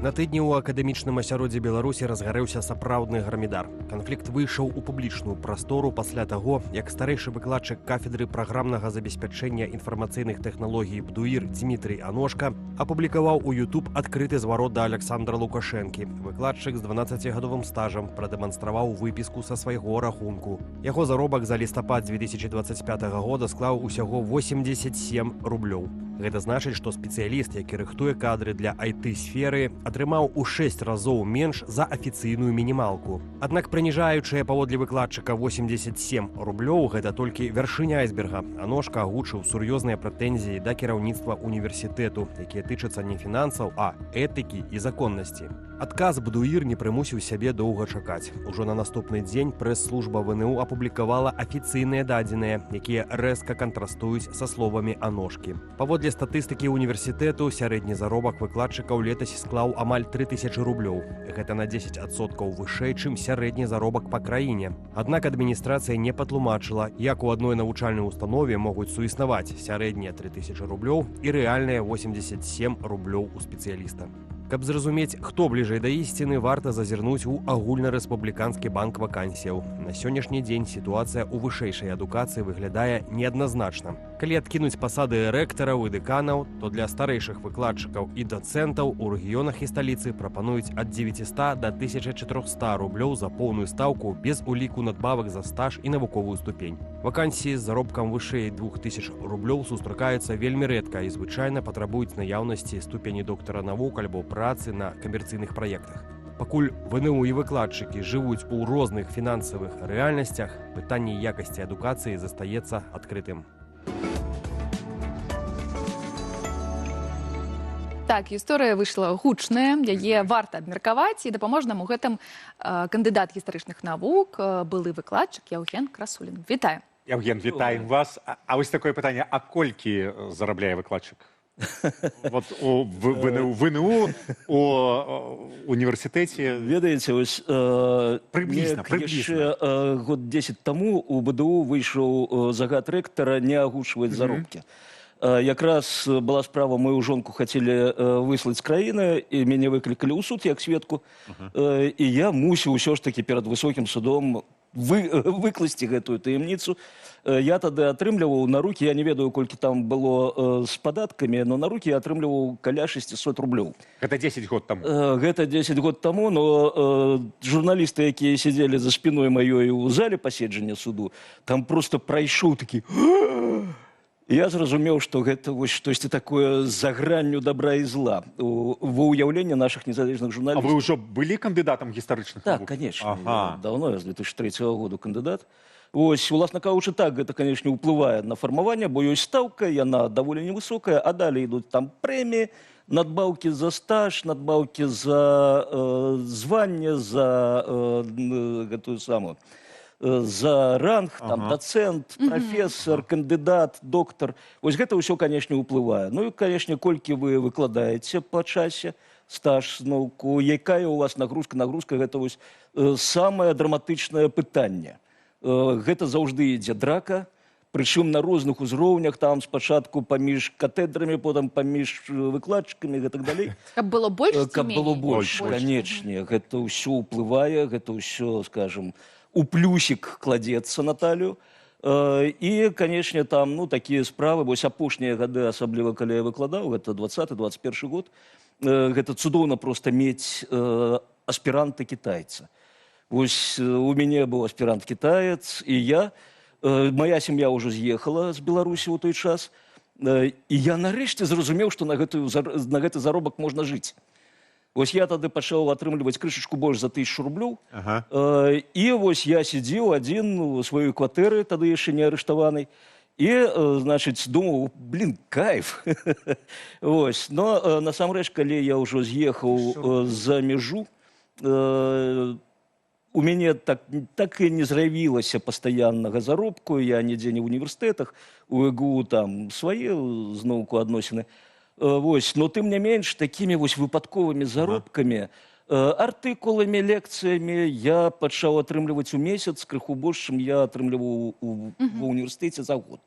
На тыдні ў акадэмічным асяроддзі Беларусі разгарэўся сапраўдны гармідар. Канфлікт выйшаў у публічную прастору пасля таго, як старэйшы выкладчык кафедры праграмнага забеспячэння інфармацыйных тэхналогій БДУІР Дзмітрый Аношка апублікаваў у YouTube адкрыты зварот да Аляксандра Лукашэнкі. Выкладчык з 12гадовым стажам прадэманстраваў выпіску са свайго рахунку. Яго заробак за лістапад 2025 года склаў усяго 87 рублёў. Гэта значыць, што спецыяліст, які рыхтуе кадры для IT-сферы, атрымаў у 6 разоў менш за афіцыйную мінімалку. Аднак прыніжаючыя паводле выкладчыка 87 рублёў гэта толькі вяршыня айсберга. Аношка агучыў сур'ёзныя прэтэнзіі да кіраўніцтва універсітэту, якія тычацца не фінансаў, а этыкі і законнасці. Адказ Бадуір не прымусіў сябе доўга чакаць. Ужо на наступны дзень прэс-служба ВНУ апублікавала афіцыйныя дадзеныя, якія рэзка кантрастуюць са словамі Аношкі. Паводле статыстыкі універсітэту, сярэдні заробак выкладчыкаў летась склаў амаль 3000 рублёў. Гэта на 10% вышэй, чым сярэдні заробак па краіне. Аднак адміністрацыя не патлумачыла, як у адной навучальнай установе могуць суіснаваць сярэднія 3000 рублёў і рэальныя 87 рублёў у спецыяліста. Каб зразумець, хто бліжэй да ісціны, варта зазірнуць у агульнарэспубліканскі банк вакансіяў. На сённяшні дзень сітуацыя ў вышэйшай адукацыі выглядае неадназначна. Калі адкінуць пасады рэктараў і дэканаў, то для старэйшых выкладчыкаў і дацэнтаў у рэгіёнах і сталіцы прапануюць ад 900 да 1400 рублёў за поўную стаўку без уліку надбавак за стаж і навуковую ступень. Вакансіі з заробкам вышэй 2000 рублёў сустракаюцца вельмі рэдка і звычайна патрабуюць наяўнасці ступені доктара навук альбо працы на камерцыйных праектах. Пакуль ВНУ і выкладчыкі жывуць у розных фінансавых рэальнасцях, пытанне якасці адукацыі застаецца адкрытым. Так, гісторыя выйшла гучная, яе варта абмеркаваць, і дапаможа нам у гэтым кандыдат гістарычных навук, былы выкладчык Яўген Красулін. Вітаю. Яўген, вітаем вас. А вось такое пытанне, а колькі зарабляе выкладчык? Вот у ВНУ, у універсітэце... Ведаеце, ось яшчэ год 10 таму у БДУ выйшаў загад рэктара не агучваць заробкі. Якраз была справа, мою жонку хацелі выслаць з краіны, і мяне выклікалі ў суд як сведку, і я мусіў усё ж такі перад высокім судом выкласці гэтую таямніцу. Я тады атрымліваў на рукі, я не ведаю, колькі там было з падаткамі, но на рукі я атрымліваў каля 600 рублёў. Гэта 10 год таму? Гэта 10 год таму, но журналісты, якія сидзелі за спіной маёй у зале паседжання суду, там просто прайшоў такі... Я зразумеў, што гэта вось штосьці такое за гранню добра і зла ва ўяўленні нашых незалежных журналістаў. А вы ўжо былі кандыдатам гістарычных навук? Так, конечно. Давно, я з 2003 года кандыдат. Ось, уласна кажучы, так, гэта, конечно, ўплывае на фармаванне, бо ёсць стаўка, яна даволі невысокая, а далей ідуць там прэміі, надбаўкі за стаж, надбаўкі за званне, за гэтую самую... за ранг, там, доцент, профессор, кандыдат, доктор. Вось гэта ўсё, конечно, ўплывае. Ну і, конечно, колькі вы выкладаеце па часе, стаж, науку, якая у вас нагрузка. Нагрузка – гэта вось самае драматычнае пытанне. Гэта заўжды ідзе драка, прычым на розных узроўнях, там спачатку паміж катедрамі, потым паміж выкладчыкамі і гэтак далей. Каб было больш ці меней? Каб было больш, канечне. Гэта ўсё ўплывае, гэта ўсё, скажем, у плюсик кладецца на талію. І, канечне, там, ну, такія справы, вось апошнія гады, асабліва, калі я выкладаў, гэта 20-21 год, гэта цудоўна проста мець аспіранта-кітайца. Вось у мяне быў аспірант-кітаец, і я, моя сям'я ўжо з'ехала з Беларусі ў той час, і я нарэшце зразумеў, што на гэты заробак можна жыць. Вось я тады пачаў атрымліваць крышачку больш за 1000 рублёў, і вось я сидзеў адзін у сваёй кватэры, тады яшчэ не арыштаванай, і, значыць, думаў, блин, кайф. Вось, но насамрэч, калі я ўжо з'ехаў за мяжу, у мяне так і не з'явілася пастаяннага заробку, я нідзе не ў універсітэтах, у ЭГУ там свае зноўку адносіны. Вось, но тым не менш, такімі вось выпадковымі заробкамі, артыкуламі, лекцыямі я пачаў атрымліваць у месяц крыху больш, чым я атрымліваў ва універсітэце за год.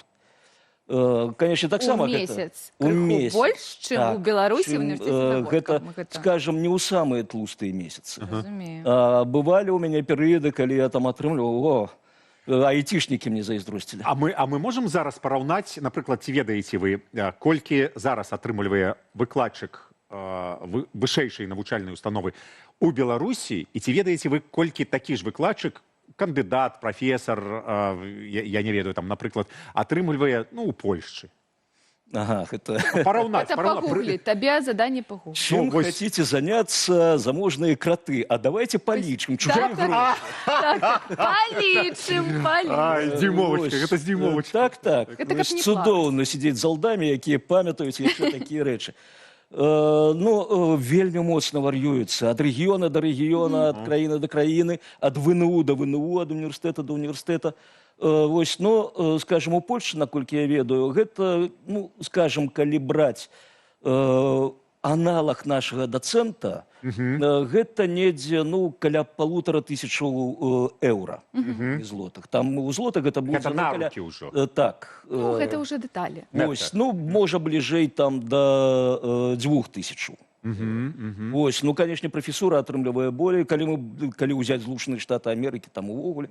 Конечно, таксама гэта... У месяц? Крыху больш, чым у Беларусі в універсітэце за год? Гэта, скажем, не ў самыя тлустыя месяцы. Разумею. Бывалі ў мяне перыяды, калі я там атрымліваў, айтишнікі мне зайздросцілі. А мы можам зараз параўнаць, напрыклад, ці ведаеце вы, колькі зараз атрымлівае выкладчык вышэйшай навучальнай установы у Беларусі, і ці ведаеце вы, колькі такі ж выкладчык, кандыдат, прафесар, я не ведаю, там, напрыклад, атрымлівае, ну, у Польшчы? Ага, это... Параўнаць, Это погуглить, тебе задание погуглить. Чем вось- хотите заняться заможные кроты? А давайте поличим чужие гроши. Полічым, Ай, полічым. Димовочка, гэта з Димовочка. Так. Это Вось как не цудоўна сидеть за лдами, якія памятаюць яшчэ такія рэчы. Вельмі моцна вар'юецца ад рэгіёна да рэгіёна, ад краіны да краіны, ад ВНУ да ВНУ, ад універсітэта да універсітэта. Вось, скажем, у Польшчы, наколькі я ведаю, гэта, скажем, калі браць аналаг нашага дацэнта, гэта недзе, каля 1500 еўра і злотых. Там у злотах гэта будзе... Гэта на рукі ўжо. Так. Ну, это уже детали. Вось, можа бліжэй там да 2000. Вось, конечно, прафесура атрымлівае болей, калі ўзяць Злучаныя Штаты Амерыкі, там увогуле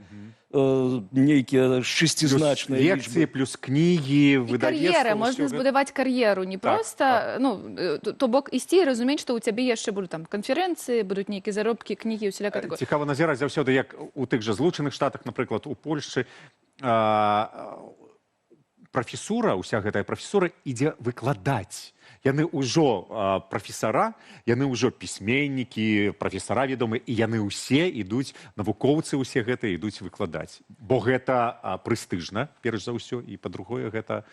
нейкія шестизначныя лекцыі плюс кнігі, І выдавецтва. кар'ера, можна збудаваць кар'еру, не проста, то бок ісці і разумець, што ў цябе яшчэ будуць там канферэнцыі, будуць нейкія заробкі, кнігі, усяляка такое. Цікава назіраць заўсёды, як у тых жа Злучаных Штатах, напрыклад, у Польшчы, прафесура, уся гэтая прафесура ідзе выкладаць. Яны ўжо прафесара, яны ўжо пісьменнікі, прафесара вядомыя, і яны ўсе ідуць, навукоўцы ўсе гэтыя ідуць выкладаць. Бо гэта прэстыжна, перш за ўсё, і па-другое, гэта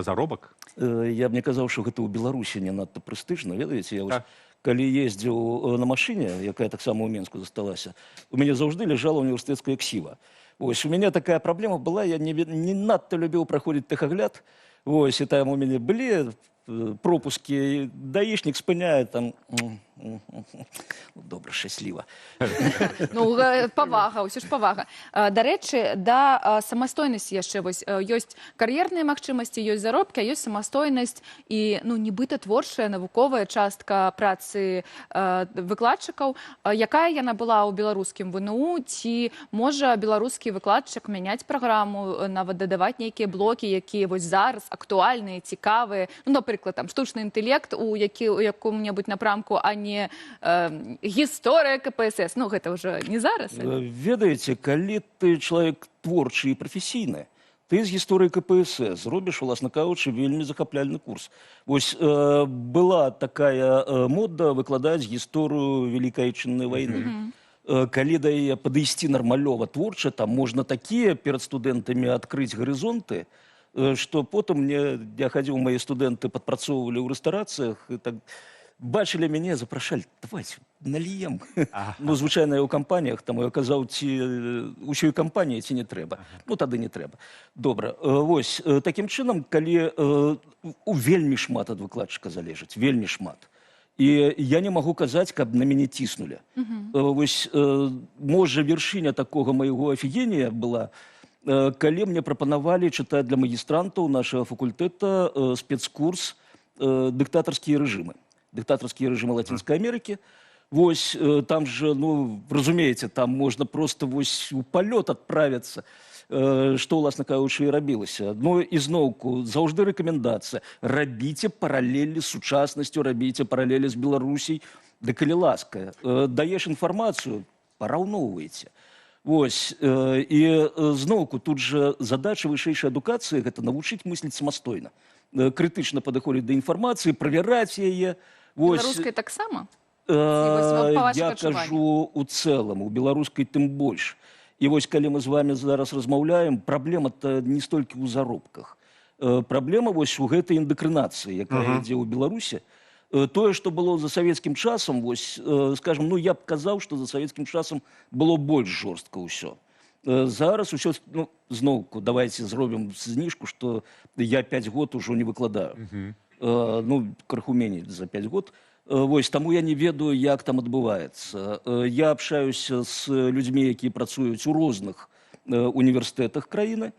заробак. Я б не казаў, што гэта ў Беларусі не надта прэстыжна, ведаеце, я калі ездзіў на машыне, якая таксама ў Менску засталася, у мяне заўжды ляжала універсітэцкая ксіва. Вось, у мяне такая праблема была, я не надта любіў праходзіць тэхагляд, вось, і там у мяне былі пропуски, даишник спыняет там, добра, шчасліва. Павага, ўсё ж павага. Дарэчы, да самастойнасці яшчэ вось ёсць кар'ерныя магчымасці, ёсць заробкі, а ёсць самастойнасць і нібыта творчая навуковая частка працы выкладчыкаў. Якая яна была ў беларускім ВНУ, ці можа беларускі выкладчык мяняць праграму, нават дадаваць нейкія блокі, якія вось зараз актуальныя, цікавыя, напрыклад, там штучны інтэлект у якому-небудзь напрамку, а не гісторыя КПСС. Гэта ўжо не зараз. Ведаеце, калі ты чалавек творчы і прафесійны, ты з гісторыі КПСС зробіш, уласна кажучы, вельмі захапляльны курс. Вось была такая мода выкладаць гісторыю Вялікай Адчыннай вайны. Калі да яе падысці нармалёва творча, там можна такія перад студэнтамі адкрыць гарызонты, што потым я хадзіў, мае студэнты падпрацоўвалі ў рэстарацыях, і так бачылі мяне, запрашалі, давайте, наліем. Звычайна, ў кампаніях, там я казаў, ці ўсёй кампаніі, ці не трэба. Тады не трэба. Добра. Вось, такім чынам, калі вельмі шмат ад выкладчыка залежыць, вельмі шмат. І я не магу казаць, каб на мяне ціснулі. Вось, можа, вяршыня такога майго афігенія была, калі мне прапанавалі чытаць для магістрантаў нашага факультэта спецкурс «Дыктатарскія рэжымы». Дыктатарскія рэжымы Лацінскай Амерыкі. Вось, там же, разумееце, там можна проста вось у палёт адправіцца, што, уласна кажучы, і рабілася. І зноўку, заўжды рэкамендацыя. Рабіце паралелі з сучаснасцю, рабіце паралелі з Беларусій. Да калі ласка, даеш інфармацыю, параўноўвайце. Вось, і зноўку, тут жа задача вышэйшай адукацыі – гэта навучыць мысліць самастойна. Крытычна падыходзіць да інфармацыі, правяраць яе. Беларускай таксама? Я кажу у цэлым, у беларускай тым больш. І вось, калі мы з вами зараз размаўляем, праблема-то не столькі ў заробках. Праблема вось у гэтай індакрынацыі, якая ідзе ў Беларусі. Тое, што было за савецкім часам, вось, скажем, я б казаў, што за савецкім часам было больш жорстка ўсё. Зараз усё, зноўку, давайте зробім зніжку, што я 5 год ужо не выкладаю. Крыху меней за 5 год. Вось, таму я не ведаю, як там адбываецца. Я абшаюся з людзьмі, якія працуюць у розных універсітэтах краіны,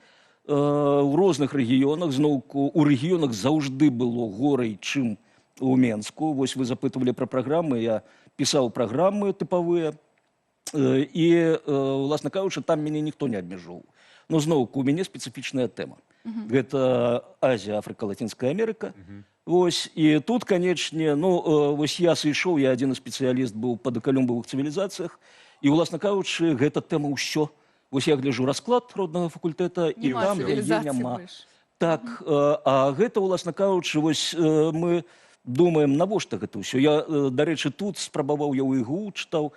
у розных рэгіёнах. Зноўку, у рэгіёнах заўжды было горай, чым у Менску. Вось вы запытывалі пра праграмы, я пісаў праграмы тыпавыя, і, уласна кажучы, там мяне ніхто не абмяжоўваў. Зноўку, у мяне спецыфічная тэма. Гэта Азія, Афрыка, Лацінская Амерыка. Вось, і тут, канечне, вось я сышоў, я адзіны спецыяліст быў па дакалюмбавых цывілізацыях, і, уласна кажучы, гэта тэма ўсё. Вось я гляджу расклад роднага факультэта, і там яе няма. Так, а гэта, уласна кажучы, вось мы думаем, навошта гэта ўсё. Я, дарэчы, тут спрабаваў, я ў ІГУ чытаў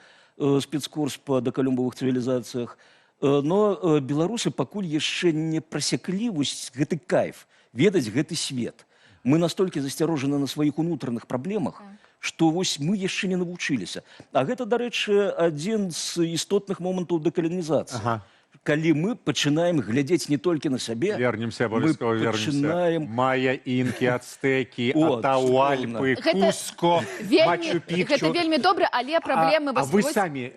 спецкурс па дакалюмбавых цывілізацыях, но беларусы пакуль яшчэ не прасяклі вось гэты кайф, ведаць гэты свет. Мы настолькі засцярожаны на сваіх унутраных праблемах, што вось мы яшчэ не навучыліся. А гэта, дарэчы, адзін з істотных момантаў дэкаланізацыі. Калі мы пачынаем глядзець не толькі на сябе, вернемся, мы абавязкова вернемся. пачынаем... Майя, інкі, ацтэкі, Атауальпы, Куско, Мачу-Пікчу. Гэта вельмі добра, але праблемы... А вы самі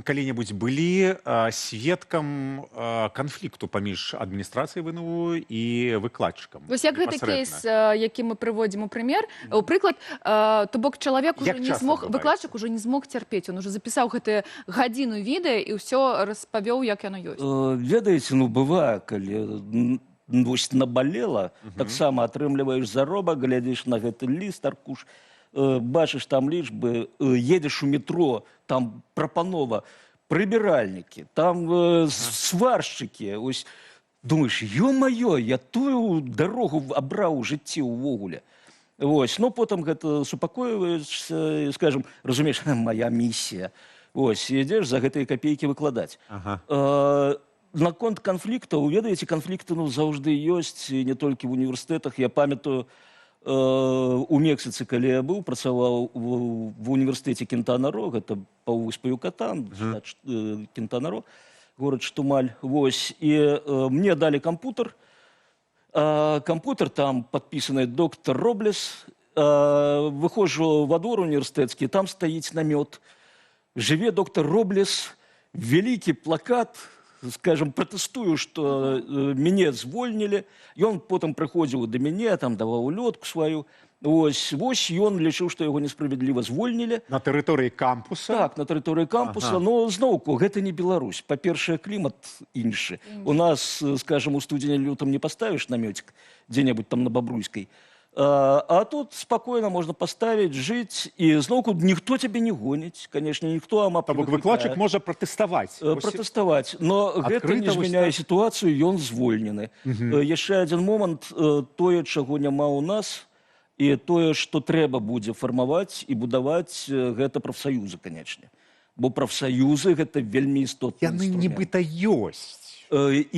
калі-небудзь былі сведкам канфлікту паміж адміністрацыяй ВНУ і выкладчыкам? Вось як гэты кейс, які мы прыводзім у прымер, у прыклад, то бок чалавек уже не змог, выкладчык уже не змог цярпець, он уже запісаў гэтую гадзіну відэа і ўсё распавёў, як яно ёсць. Ведаеце, ну, бывае, калі вось набалела, таксама атрымліваеш заробак, глядзіш на гэты ліст, аркуш, бачыш там лічбы, едзеш у метро, там прапанова, прыбіральнікі, там сваршчыкі, ось, думаеш, ё-маё, я тую дарогу абраў у жыцці ўвогуле. Вось, ну, потым гэта супакойваешся, скажем, разумееш, моя місія. Ось, ідзеш за гэтыя капейкі выкладаць. Наконт канфліктаў, ведаеце, канфлікты заўжды ёсць, не толькі ў універсітэтах. Я памятаю, у Мексіцы, калі я быў, працаваў в універсітэце Кінтана Роо, гэта па Юкатан, Кінтана Роо, горад Штумаль. Вось, і мне далі кампутер. Кампутер там падпісаны доктор Роблес. Выходжу во двор універсітэцкі, там стаіць намёт. Жыве доктор Роблес, вялікі плакат, скажем, протестую, что мяне звольнілі. Ён потым прыходзіў да мяне, там даваў улётку сваю. Вось ён лічыў, што яго несправядліва звольнілі. На тэрыторыі кампуса? Так, на тэрыторыі кампуса. Но зноўку, гэта не Беларусь. Па-першае, клімат іншы. У нас, скажем, у студзені-лютым не паставіш намёцік дзе-небудзь там на Бабруйскай. А тут спокойно можно поставить, жить, и зноўку ніхто тебе не гоніць, конечно, ніхто бок выкладчык можа пратэставаць. Пратэставаць, но гэта не змяняе сітуацыю, ён звольнены. Яшчэ адзін момант, тое, чаго няма ў нас, і тое, што трэба будзе фармаваць і будаваць, гэта прафсаюзы, канечне. Бо прафсаюзы гэта вельмі істотны Яны інструмент. нібыта ёсць. Але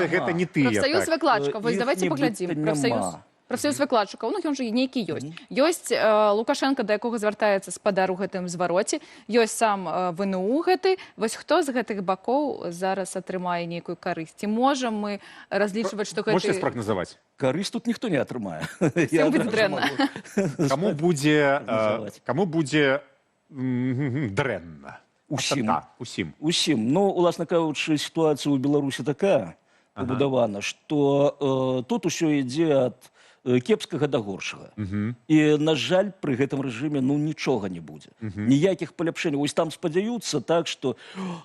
гэта не тыя. Прафсаюз выкладчыкаў, вось давайте паглядзім. Прафсаюз выкладчыкаў, ну ён жа нейкі ёсць. Ёсць Лукашенко, да якога звяртаецца спадар у гэтым звароце, ёсць сам ВНУ гэты. Вось хто з гэтых бакоў зараз атрымае нейкую карысць? Ці можам мы разлічваць, што гэты... Можете спрагназаваць? Карысць тут ніхто не атрымае. Всем будзе дрэнна. Каму будзе дрэнна? Усім. Ну, уласна кажучы, сітуацыя ў Беларусі такая пабудавана, што тут усё ідзе ад кепскага да горшага. І, на жаль, пры гэтым рэжыме нічога не будзе. Ніякіх паляпшэнняў. Вось там спадзяюцца так, што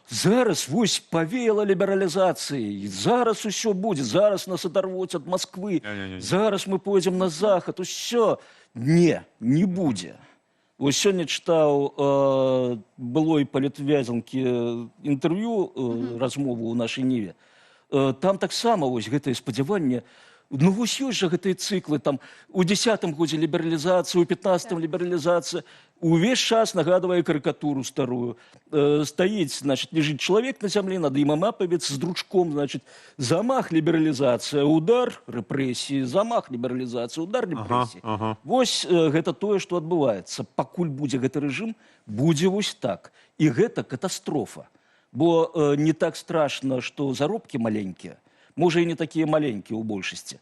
зараз вось павеяла лібералізацыяй, зараз усё будзе, зараз нас адарвуць ад Масквы, зараз мы пойдзем на захад, усё. Не будзе. Вось сёння чытаў былой палітвязанкі інтэрв'ю, размову ў нашай Ніве. Там таксама вось гэтае спадзяванне. Ну вось ёсць жа гэтыя цыклы, там у 10-м годзе лібералізацыя, у 15-м лібералізацыя. Увесь час нагадвае карыкатуру старую. Стаіць, значит, лежыць чалавек на зямлі, над ім амапавец з дручком, значит, замах лібералізацыя, удар рэпрэсіі, замах лібералізацыя, удар рэпрэсіі. Вось гэта тое, што адбываецца. Пакуль будзе гэты рэжым, будзе вось так. І гэта катастрофа. Бо не так страшна, што заробкі маленькія, можа, і не такія маленькія ў большасці.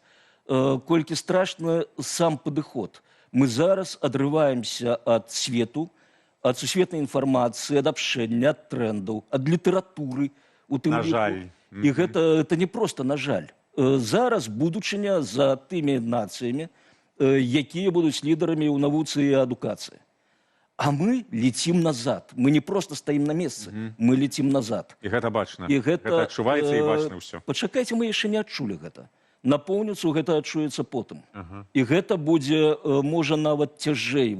Колькі страшна сам падыход. Мы зараз адрываемся ад свету, ад сусветнай інфармацыі, ад абшэння, ад трэндаў, ад літаратуры. На жаль. І гэта не проста на жаль. Зараз будучыня за тымі нацыямі, якія будуць лідарамі ў навуцы і адукацыі. А мы летим назад. Мы не просто стоим на месцы, мы летим назад. І гэта бачна. Гэта адчуваецца і бачна ўсё. Пачакайце, мы яшчэ не адчулі гэта. Напоўніцу гэта адчуецца потым. І гэта будзе, можа, нават цяжэй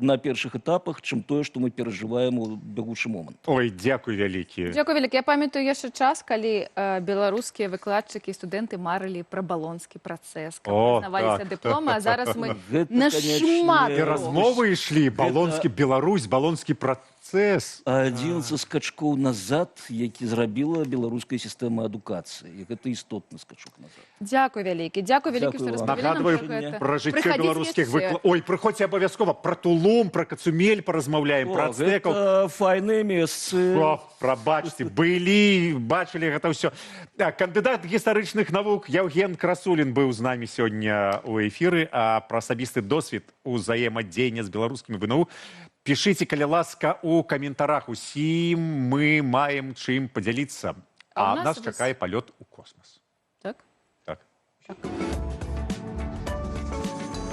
на першых этапах, чым тое, што мы перажываем у бягучы момант. Ой, дзякуй вялікі. Дзякуй вялікі. Я памятаю яшчэ час, калі беларускія выкладчыкі і студэнты марылі пра балонскі працэс, каб прызнаваліся дыпломы, а зараз мы нашмат І размовы ішлі, балонскі Беларусь, балонскі працэс. Адзін са скачкоў назад, які зрабіла беларуская сістэма адукацыі. Гэта істотны скачок назад. Дзякуй вялікі, што распавялі нам Нагадваю пра гэта. пра жыццё Прыходзіце беларускіх яшчэ. выкладчыкаў. Ой, прыходзьце абавязкова, пра Тулум, пра Кацумель паразмаўляем, пра ацтэкаў. Гэта файныя месцы. Прабачце, былі, бачылі гэта ўсё. Кандыдат гістарычных навук Яўген Красулін быў з намі сёння ў эфіры, а пра асабісты досвед узаемадзеяння з беларускімі ВНУ пішыце, калі ласка, у каментарах. Усім мы маем чым падзяліцца. А ў нас нас чакае палёт у космас. Так? Так.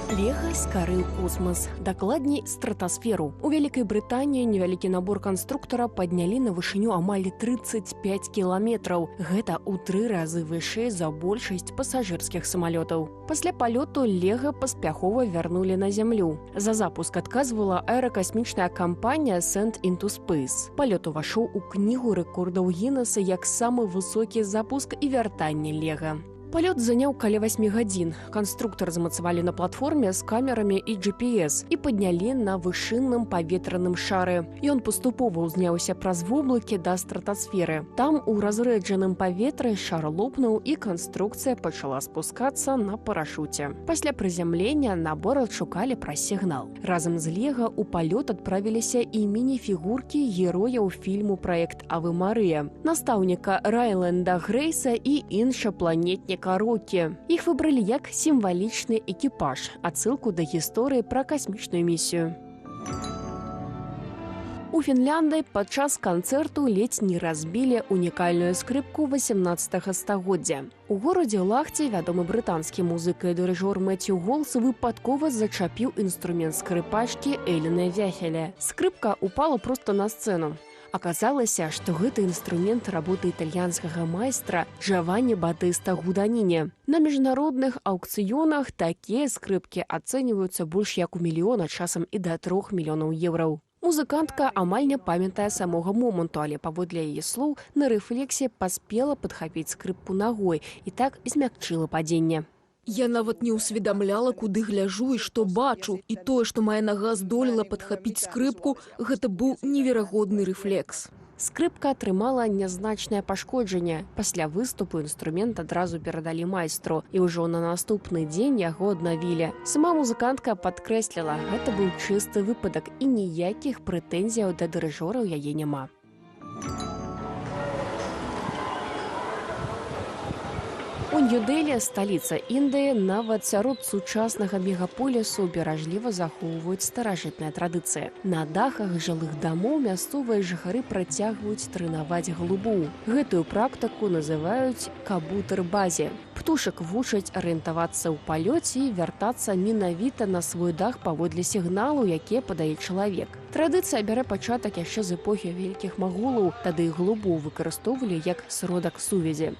Лего скарыў космас, дакладней стратасферу. У Вялікай Брытаніі невялікі набор канструктара паднялі на вышыню амаль 35 кіламетраў. Гэта ў 3 разы вышэй за большасць пасажырскіх самалётаў. Пасля палёту Лего паспяхова вярнулі на зямлю. За запуск адказвала аэракасмічная кампанія Send into Space. Палёт увайшоў у кнігу рэкордаў Гіннеса як самы высокі запуск і вяртанне Лего. Палёт заняў каля 8 гадзін. Канструктар замацавалі на платформе з камерамі і GPS і паднялі на вышынным паветраным шары. Ён паступова ўзняўся праз воблакі да стратасферы. Там у разрэджаным паветры шар лопнуў і канструкцыя пачала спускацца на парашуце. Пасля прызямлення на борт шукалі праз сігнал. Разам з Лего ў палёт адправіліся і міні-фігуркі герояў фільму «Праект Авы Марыя», настаўніка Райленда Грейса і іншапланетніка Рокі. Іх выбралі як сімвалічны экіпаж, адсылку да гісторыі пра касмічную місію. У Фінляндыі падчас канцэрту ледзь не разбілі унікальную скрыпку 18 стагоддзя. У горадзе Лахце вядомы брытанскі музыка і дырыжор Мэцью Голс выпадкова зачапіў інструмент скрыпачкі Эліны Вяхеля. Скрыпка упала проста на сцэну. Аказалася, што гэта інструмент работы італьянскага майстра Джаванні Батыста Гуданіні. На міжнародных аўкцыёнах такія скрыпкі ацэньваюцца больш як у мільёна, часам і да 3 мільёнаў еўраў. Музыкантка амаль не памятае самога моманту, але паводле яе слоў на рэфлексе паспела падхапіць скрыпку нагой і так змякчыла падзенне. Я нават не ўсведамляла, куды гляжу і што бачу. І тое, што мая нага здолела падхапіць скрыпку, гэта быў неверагодны рэфлекс. Скрыпка атрымала нязначнае пашкоджанне. Пасля выступу інструмент адразу перадалі майстру, і ўжо на наступны дзень яго аднавілі. Сама музыкантка падкрэсліла, гэта быў чысты выпадак і ніякіх прэтэнзіяў да дырыжора ў яе няма. У Нью-Дэлі, сталіца Індыі, нават сярод сучаснага мегаполісу беражліва захоўваюць старажытныя традыцыі. На дахах жылых дамоў мясцовыя жыхары працягваюць трэнаваць галубоў. Гэтую практыку называюць кабутэр-базе. Птушак вучаць арыентавацца ў палёце і вяртацца менавіта на свой дах паводле сігналу, які падае чалавек. Традыцыя бярэ пачатак яшчэ з эпохі вялікіх магулаў, тады галубоў выкарыстоўвалі як сродак сувязі.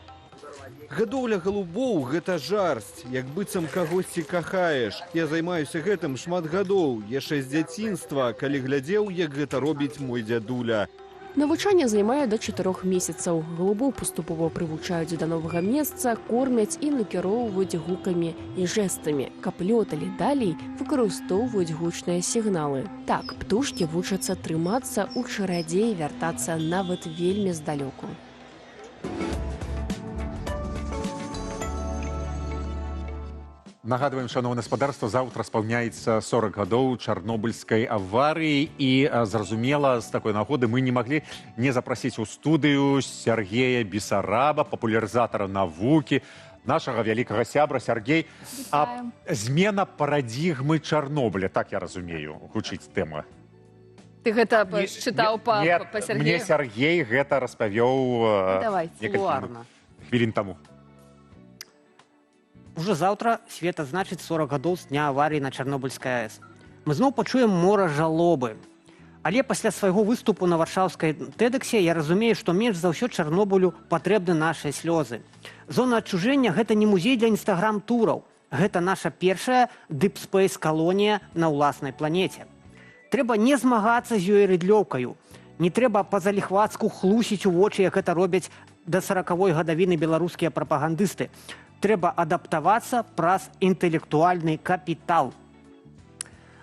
Гадоўля галубоў – гэта жарсць, як быццам кагосьці кахаеш. Я займаюся гэтым шмат гадоў, яшчэ з дзяцінства, калі глядзеў, як гэта робіць мой дзядуля. Навучанне займае да 4 месяцаў. Галубоў паступова прывучаюць да новага месца, кормяць і накіроўваюць гукамі і жэстамі. Каб лёталі далей, выкарыстоўваюць гучныя сігналы. Так, птушкі вучацца трымацца ў чарадзе і вяртацца нават вельмі здалёку. Нагадваем, шановне гаспадарства, заўтра спаўняецца 40 гадоў чарнобыльскай аварыі і, зразумела, з такой нагоды мы не маглі не запрасіць у студыю Сергея Бесараба, папулярызатара навукі, нашага вялікага сябра. Сергей, а змена парадзігмы Чарнобыля, так я разумею, гучыць тэма. Ты гэта чытаў па Сергею? Мне Сергей гэта распавёў некалькі хвілін таму. Ужо заўтра свет адзначыць 40 гадоў з дня аварыі на Чарнобыльскай АЭС. Мы зноў пачуем мора жалобы. Але пасля свайго выступу на варшаўскай тэдаксе я разумею, што менш за ўсё Чарнобылю патрэбны нашыя слёзы. Зона адчужэння – гэта не музей для інстаграм-тураў. Гэта наша першая дыпспэйс-калонія на ўласнай планеце. Трэба не змагацца з ёй рыдлёўкаю. Не трэба па-заліхвацку хлусіць у вочы, як гэта робяць да 40-й гадавіны беларускія прапагандысты. Трэба адаптавацца праз інтэлектуальны капітал.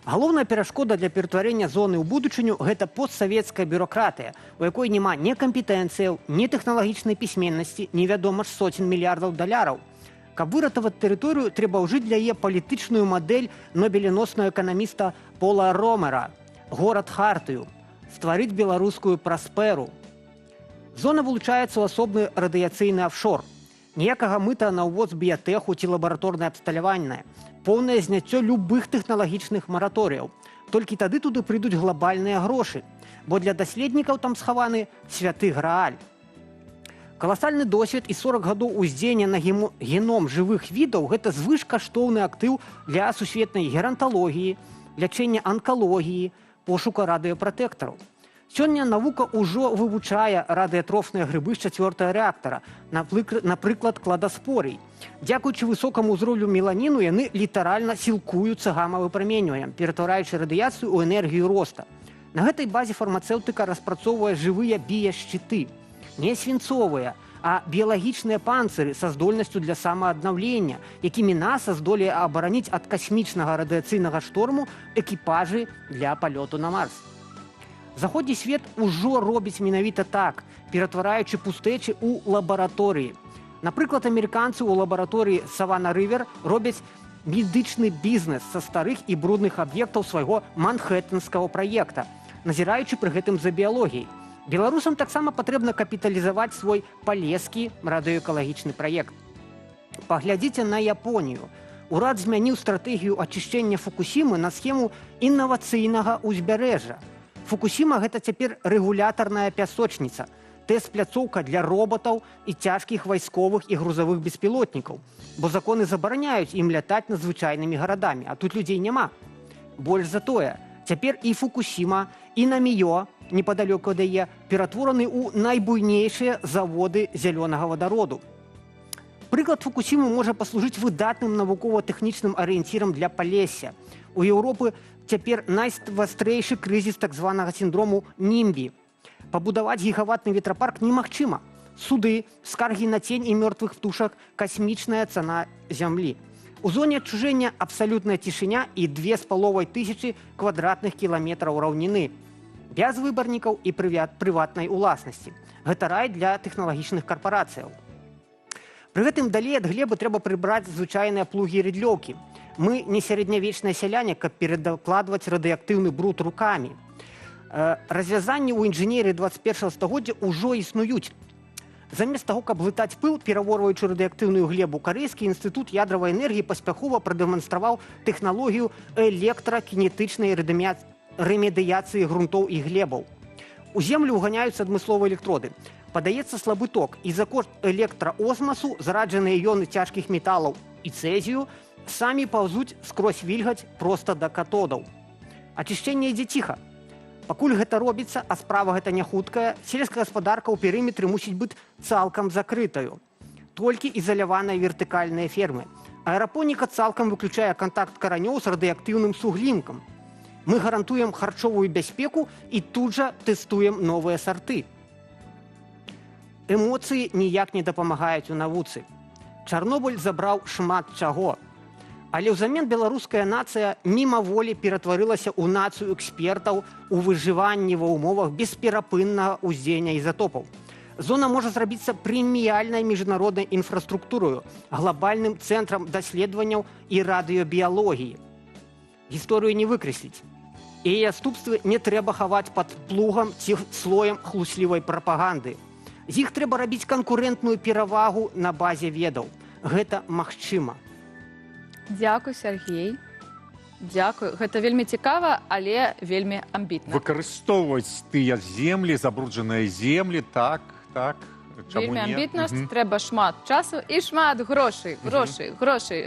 Галоўная перашкода для ператварэння зоны ў будучыню – гэта постсавецкая бюрократыя, у якой няма ні кампетэнцыяў, ні тэхналагічнай пісьменнасці, невядома ж соцень мільярдаў даляраў. Каб выратаваць тэрыторыю, трэба ўжыць для яе палітычную мадэль нобеленоснага эканаміста Пола Ромера – горад-хартыю, стварыць беларускую праспэру. Зона вылучаецца ў асобны радыяцыйны афшор. Ніякага мыта на ўвоз біятэху ці лабараторнае абсталяванне. Поўнае зняццё любых тэхналагічных мараторыяў. Толькі тады туды прыйдуць глобальныя грошы, бо для даследнікаў там схаваны святы грааль. Каласальны досвед і 40 гадоў уздзеяння на геном жывых відаў – гэта звышкаштоўны актыў для сусветнай геранталогіі, лячэння анкалогіі, пошука радыёпратэктараў. Сёння навука ўжо вывучае радыятрофныя грыбы з 4-го рэактара, напрыклад, кладаспорый. Дзякуючы высокаму ўзроўню меланіну яны літаральна сілкуюцца гама-выпраменьваннем, ператвараючы радыяцыю ў энергію роста. На гэтай базе фармацэўтыка распрацоўвае жывыя біяшчыты. Не свінцовыя, а біялагічныя панцыры са здольнасцю для самааднаўлення, якімі НАСА здолее абараніць ад касмічнага радыяцыйнага шторму экіпажы для палёту на Марс. Заходні свет ужо робіць менавіта так, ператвараючы пустэчы ў лабараторыі. Напрыклад, амерыканцы ў лабараторыі Савана-Рывер робяць медычны бізнес са старых і брудных аб'ектаў свайго манхэттэнскага праекта, назіраючы пры гэтым за біялогіяй. Беларусам таксама патрэбна капіталізаваць свой палескі радыёэкалагічны праект. Паглядзіце на Японію. Урад змяніў стратэгію ачышчэння Фукусімы на схему інавацыйнага ўзбярэжжа. Фукусіма – гэта цяпер рэгулятарная пясочніца, тэст-пляцоўка для роботаў і цяжкіх вайсковых і грузавых беспілотнікаў, бо законы забараняюць ім лятаць над звычайнымі гарадамі, а тут людзей няма. Больш за тое, цяпер і Фукусіма, і Наміё, непадалёку ад яе, ператвораны ў найбуйнейшыя заводы зялёнага вадароду. Прыклад Фукусімы можа паслужыць выдатным навукова-тэхнічным арыенцірам для Палесся. У Еўропы цяпер найвастрэйшы крызіс так званага сіндрому німбі. Пабудаваць гігаватны ветрапарк немагчыма. Суды, скаргі на цень і мёртвых птушак, касмічная цана зямлі. У зоне адчужэння абсалютная цішыня і 2500 квадратных кіламетраў раўніны. Без выбарнікаў і прыватнай уласнасці. Гэта рай для тэхналагічных карпарацыяў. Пры гэтым далей ад глебы трэба прыбраць звычайныя плугі і рыдлёўкі. Мы не сярэднявечныя сяляне, каб перадакладваць радыеактыўны бруд рукамі. Развязанні ў інжынерыі 21-го стагоддзя ўжо існуюць. Замест таго, каб глытаць пыл, пераворваючы радыеактыўную глебу, карэйскі інстытут ядравай энергіі паспяхова прадэманстраваў тэхналогію электракінетычнай рэмедыяцыі грунтоў і глебаў. У землю ўганяюцца адмысловыя электроды. Падаецца слабы ток, і за кошт электраосмасу зараджаныя іёны цяжкіх металаў і цэзію самі паўзуць скрозь вільгаць проста да катодаў. Ачышчэнне ідзе ціха. Пакуль гэта робіцца, а справа гэта не хуткая, сельская гаспадарка ў перыметры мусіць быць цалкам закрытаю. Толькі ізаляваныя вертыкальныя фермы. Аэрапоніка цалкам выключае кантакт каранёў з радыеактыўным суглінкам. Мы гарантуем харчовую бяспеку і тут жа тэстуем новыя сарты. Эмоцыі ніяк не дапамагаюць у навуцы. Чарнобыль забраў шмат чаго. Але ўзамен беларуская нацыя мімаволі ператварылася ў нацыю экспертаў у выжыванні ва ўмовах бесперапыннага ўздзеяння ізатопаў. Зона можа зрабіцца прэміяльнай міжнароднай інфраструктурою, глобальным цэнтрам даследаванняў і радыёбіялогіі. Гісторыю не выкрэсліць. І яе наступствы не трэба хаваць пад плугам ці слоем хлуслівай прапаганды. З іх трэба рабіць канкурэнтную перавагу на базе ведаў. Гэта магчыма. Дзякуй, Сергей. Дзякуй. Гэта вельмі цікава, але вельмі амбітна. Выкарыстоўваць тыя землі, забруджаныя землі, так. Вельмі амбітна, трэба шмат часу і шмат грошай,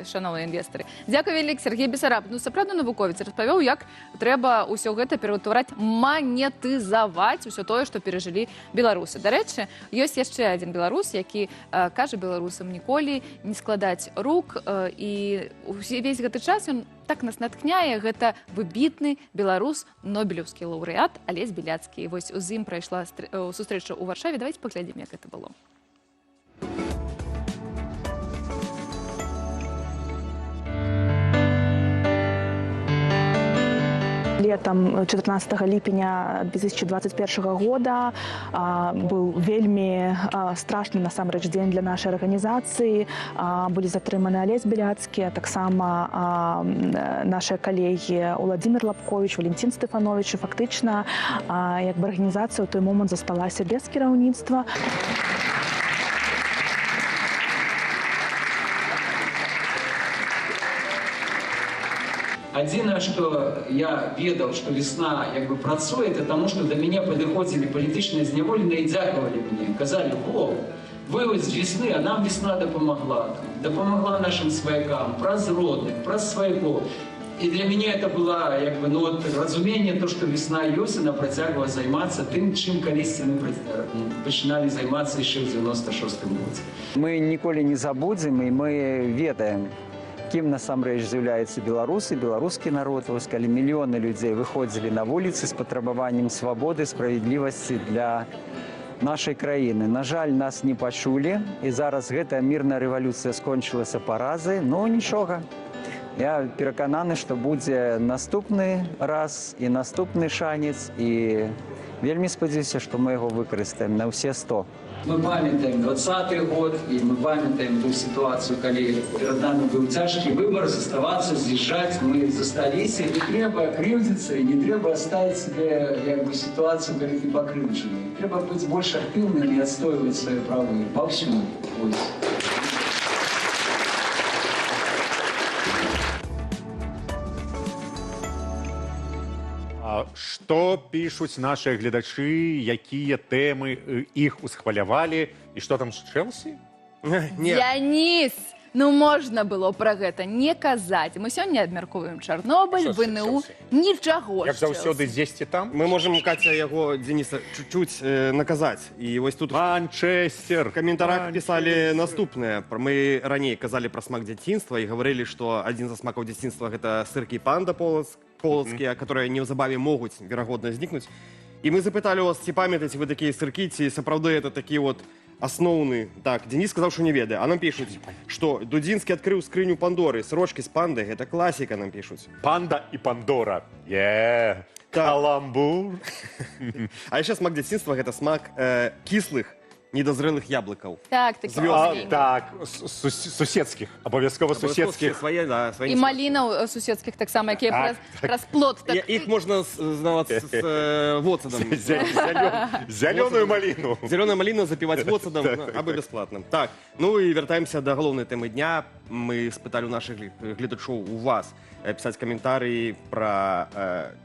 шановныя інвестары. Дзякуй вялікі, Сергей Бесараб. Сапраўдны навуковец распавёў, як трэба ўсё гэта пераўтвараць, манетызаваць усё тое, што перажылі беларусы. Дарэчы, ёсць яшчэ адзін беларус, які кажа беларусам ніколі не складаць рук, і ўвесь гэты час ён так нас натхняе, гэта выбітны беларус, нобелеўскі лаўрэат Алесь Беляцкі. Вось з ім прайшла сустрэча ў Варшаве. Давайте паглядзім, як гэта было. Летом 14 ліпеня 2021 года был вельмі страшны насамрэч дзень для нашай арганізацыі. Былі затрыманы Алесь Беляцкі, а таксама нашыя калегі Уладзімір Лапковіч, Валентин Стэфанович. І фактычна як бы арганізацыя ў той момант засталася без кіраўніцтва. Адзінае, што я ведаў, што весна як бы працуе, это таму, што да мяне падыходзілі палітычныя зняволеныя і дзякавалі мне. Казалі: «О, вы вось з весны, а нам весна дапамагла. Дапамагла нашим сваякам, праз родных, праз сваякоў». І для мяне это было як бы, разуменне, то, што весна ёсць, она працягвала займацца тым, чым калісьці мы пачыналі займацца яшчэ ў 96-м годзе. Мы ніколі не забудзем, і мы ведаем, кім насамрэч з'яўляюцца беларусы, беларускі народ. Вось калі мільёны людзей выходзілі на вуліцы з патрабаваннем свабоды, справядлівасці для нашай краіны. На жаль, нас не пачулі, і зараз гэтая мірная рэвалюцыя скончылася паразай, но нічога. Я перакананы, што будзе наступны раз і наступны шанец, і вельмі спадзяюся, што мы яго выкарыстаем на ўсе 100. Мы памятаем 20-й год, і мы памятаем ту сітуацыю, калі перад нами быў цяжкі выбар заставацца, з'язджаць. Мы засталіся, не трэба крыўдзіцца, і не трэба ставіць сабе як бы сітуацыю, калі ты пакрыўджаны. Трэба быць больш актыўным і адстойваць свае правы паўсюль. Што пішуць нашыя гледачы, якія тэмы іх усхвалявалі, і што там з Чэлсі? Дзяніс! Ну, можна было пра гэта не казаць. Мы сёння абмяркоўваем Чарнобыль, ВНУ, нічаго. Як заўсёды дзесьці там? Мы можем, Катя, яго, Дениса, чуть-чуть наказаць. І вось тут Манчестер. В каментарах пісалі наступнае. Мы раней казалі пра смак дзяцінства і гаварылі, што адзін з смакаў дзяцінства гэта сыркі панда полацкія, которые неўзабаве могуць, верагодна, знікнуць. І мы запыталі вас, ці памятаеце вы такія сыркі, ці сапраўды это такі вот асноўны. Так, Денис сказаў, што не ведае. А нам пішуць, што Дудзінскі адкрыў скрыню Пандоры. Сырочкі з пандай, гэта класіка, нам пішуць. Панда і Пандора. Каламбур. А яшчэ смак дзяцінства гэта смак кіслых, недазрэлых яблыкаў. Так, так, суседскіх, абавязкова суседскіх. І малінаў суседскіх таксама, якія праз плот. Іх можна з воцадам. Зялёную маліну. Зялёную маліну запіваць воцадам, або бясплатна. Так, ну і вяртаемся да галоўнай тэмы дня. Мы спыталі у нашых гледачоў у вас пісаць каментарыі пра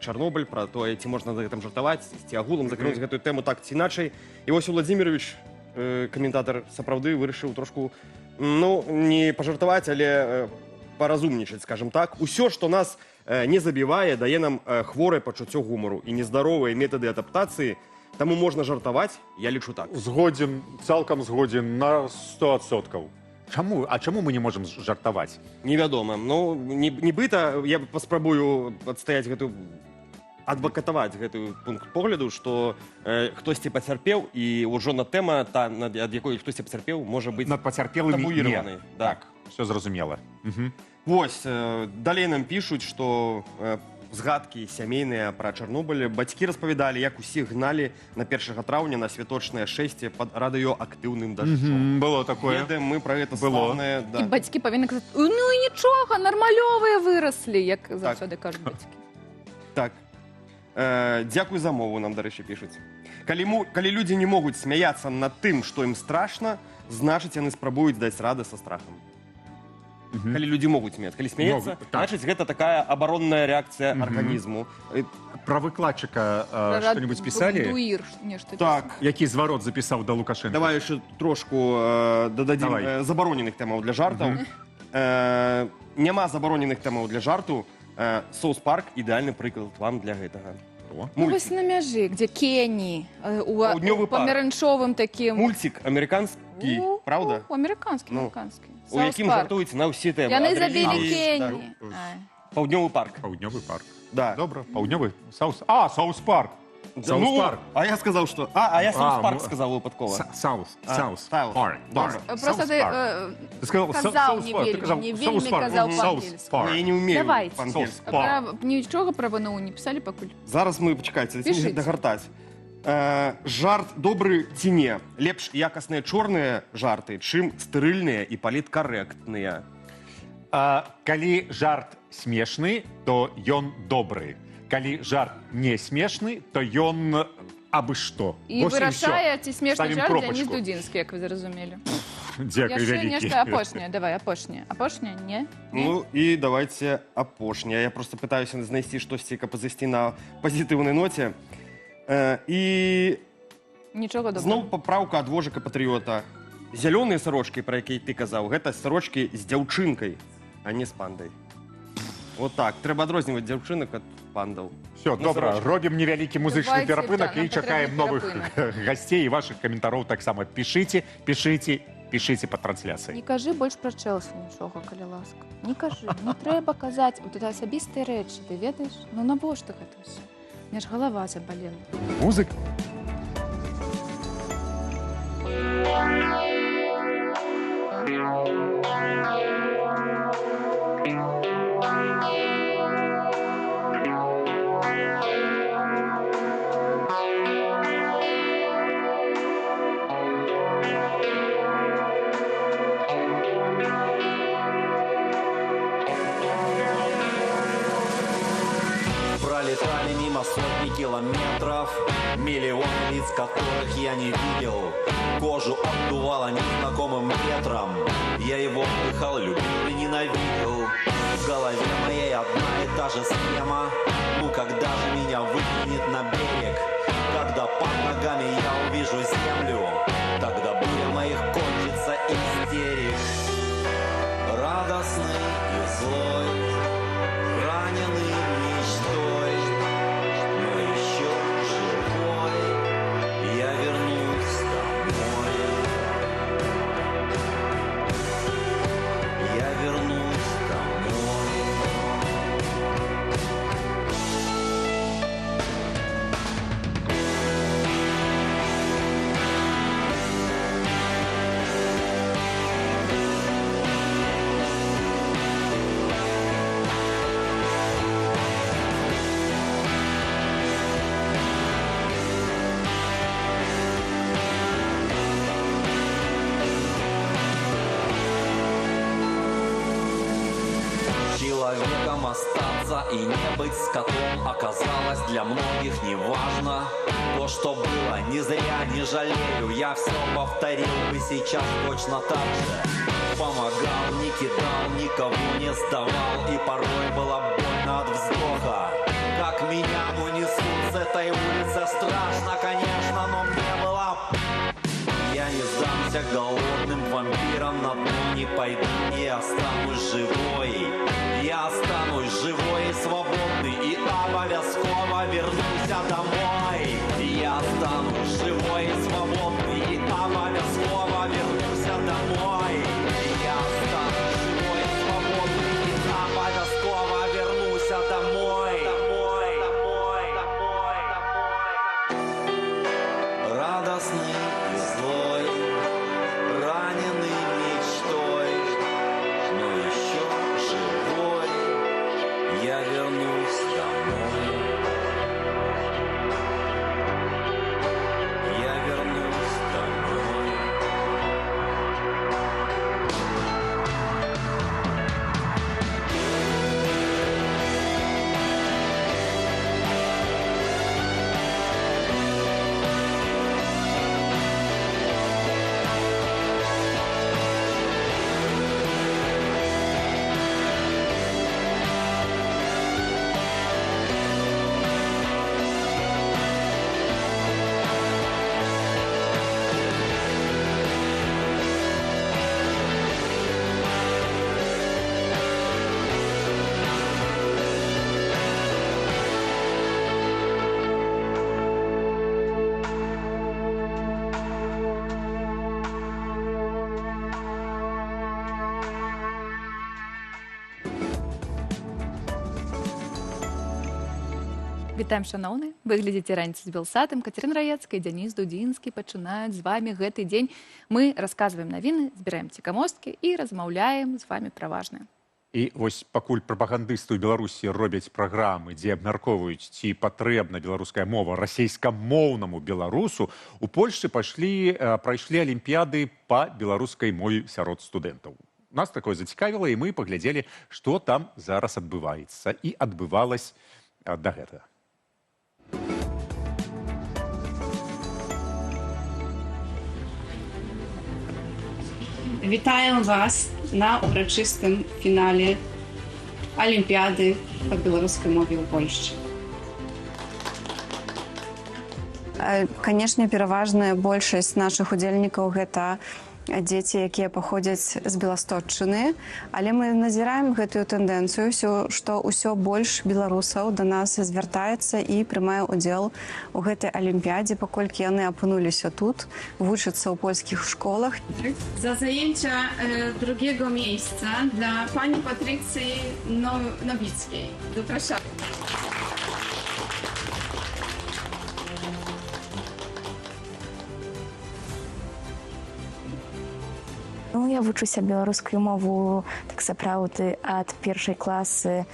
Чарнобыль, пра тое, ці можна за гэтым жартаваць, ці агулам закрыць гэтую тэму так ці іначай. І вось Уладзімірович, каментатар, сапраўды вырашыў трошку, ну, не пажартаваць, але паразумнічаць, скажем так. Усё, што нас не забівае, дае нам хворае пачуццё гумару і нездаровыя метады адаптацыі, таму можна жартаваць, я лічу так. Згодзін, цалкам згодзін на 100%. Чаму? А чаму мы не можам жартаваць? Невядома. Ну, нібыта, я паспрабую адстаяць гэтую, адвакатаваць гэтую пункт погляду, што хтосьці пацярпеў, і ўжо на тэма, ад якой хтосьці пацярпеў, можа быць над пацярпелымі табуіраваны. Так, все зразумела. Вось, далей нам пішуць, што згадкі сямейныя пра Чарнобыль. Бацькі распавядалі, як усіх гналі на 1 траўня на святочнае шэсце пад радыёактыўным дажджом. Было такое. Ведаем мы пра гэта слаўнае. І бацькі павінны казаць: ну і нічога, нармалёвыя выраслі, як заўсёды кажуць бацькі. Так. Дзякуй за мову, нам, дарэчы, пішуць. Калі людзі не могуць смяяцца над тым, што ім страшна, значыць, яны спрабуюць даць рады са страхам. Калі людзі могуць смеяцца. Калі смеяцца, значыць, гэта такая абаронная рэакцыя арганізму. Пра выкладчыка што-небудзь пісалі? Так. Які зварот запісаў да Лукашенка? Давай яшчэ трошку дададзім забароненых тэмаў для жартаў. Няма забароненых тэмаў для жарту. Соус Парк – ідэальны прыклад вам для гэтага. Вось на мяжы, где Кенні, у памяранчовым такім. Мульцік амерыканскі, правда? Амерыканскі. У якім жартуюць на ўсе тэмы. Яны забілі Кенні. Паўднёвы парк. Паўднёвы парк. Да. Добра, паўднёвы Саус-парк. Саус-парк. А я сказал, что... А я Саус-парк сказал выпадково. Саус-парк. Просто ты Ты сказал казаў Саус-парк. не вельмі казаў па-ангельску. Саус-парк. Я не умею Давайте. по-ангельски. Нічога пра ВНУ не пісалі пакуль? Зараз мы, пачакайце, Пішыце. дагартаць. Жарт добры ці не. Лепш якасныя чорныя жарты, чым стэрыльныя і паліткарэктныя. Калі жарт смешны, то ён добры. Калі жарт не смешны, то ён абы што. І вырашае, ці смешны Ставім жарт кропачку. Дзяніс Дудзінскі, як вы зразумелі. Дзякуй Яшчэ вялікі. нешта апошняе. Давай, апошняе. Апошняе? Не? Ну і давайте апошняе. Я просто пытаюся знайсці штосьці, каб зайсці на пазітыўнай ноце. І Нічога добрага. зноў папраўка ад вожыка патрыёта. Зялёныя сарочкі, пра якія ты казаў, гэта сарочкі з дзяўчынкай, а не з пандай. Вот так. Трэба адрозніваць дзяўчынак ад пандаў. Все, добра, робім невялікі музычны Давайте, перапынак да, нам і чакаем патрэбны новых перапынак. гасцей і вашых каментароў таксама. Пішыце пад трансляцыяй. Не кажы больш пра Чэлсі нічога, калі ласка. Не кажы, не трэба казаць. Вот это асабістыя рэчы, ты ведаеш? Ну навошта гэта ўсё? Мне ж галава забалела. Музыка. Пролетали мимо сотни километров, миллионы лиц, которых я не видел. Кожу обдувало незнакомым ветром. Я его вдыхал, любил и ненавидел. В голове моей одна и та же схема. Ну когда же меня выкинет на берег? Когда под ногами я увижу землю, тогда буря моих кончится истерик. Радостный и злой, раненый мечтой, но еще живой, я вернусь домой. Я вернусь домой. Человеком остаться и не быть скотом оказалось для многих неважно. То, что было, не зря, не жалею. Я все повторил бы сейчас точно так же. Помогал, не кидал, никого не сдавал. И порой было больно от вздоха. Как меня унесут с этой улицы, страшно, конечно, но мне было... Я не сдамся голодным вампирам, на дно не пойду и останусь живой. Я останусь живой и свободный, и обовязково вернусь домой. Я останусь живой и свободный, и обовязково вернусь домой. Я останусь живой и свободный, и обовязково вернусь домой. Радостный и злой, раненый мечтой, но еще живой, Вітаем, шановны. Вы глядзіце раніцу з Белсатым. Катерина Раецкая, Дзяніс Дудзінскі пачынаюць з вами гэты дзень. Мы расказваем навіны, збіраем цікавосткі і размаўляем з вами пра важнае. І вось пакуль прапагандысты ў Беларусі робяць праграмы, дзе абмяркоўваюць, ці патрэбна беларуская мова расейскамоўнаму беларусу, у Польшчы прайшлі алімпіяды па беларускай мове сярод студэнтаў. Нас такое зацікавіла, і мы паглядзелі, што там зараз адбываецца і адбывалась да гэтага. Вітаем вас на урачыстым фінале Алімпіяды па беларускай мове ў Польшчы. Канешне, пераважная большасць нашых удзельнікаў гэта дзеці, якія паходзяць з Беласточчыны, але мы назіраем гэтую тэндэнцыю, што ўсё больш беларусаў да нас звяртаецца і прымае ўдзел у гэтай алімпіядзе, паколькі яны апынуліся тут, вучацца ў польскіх школах. За зajęcia drugiego miejsca dla pani Patrycji Nowickiej. Zapraszam. Ну, я вучуся беларускую мову так сапраўды ад першай класы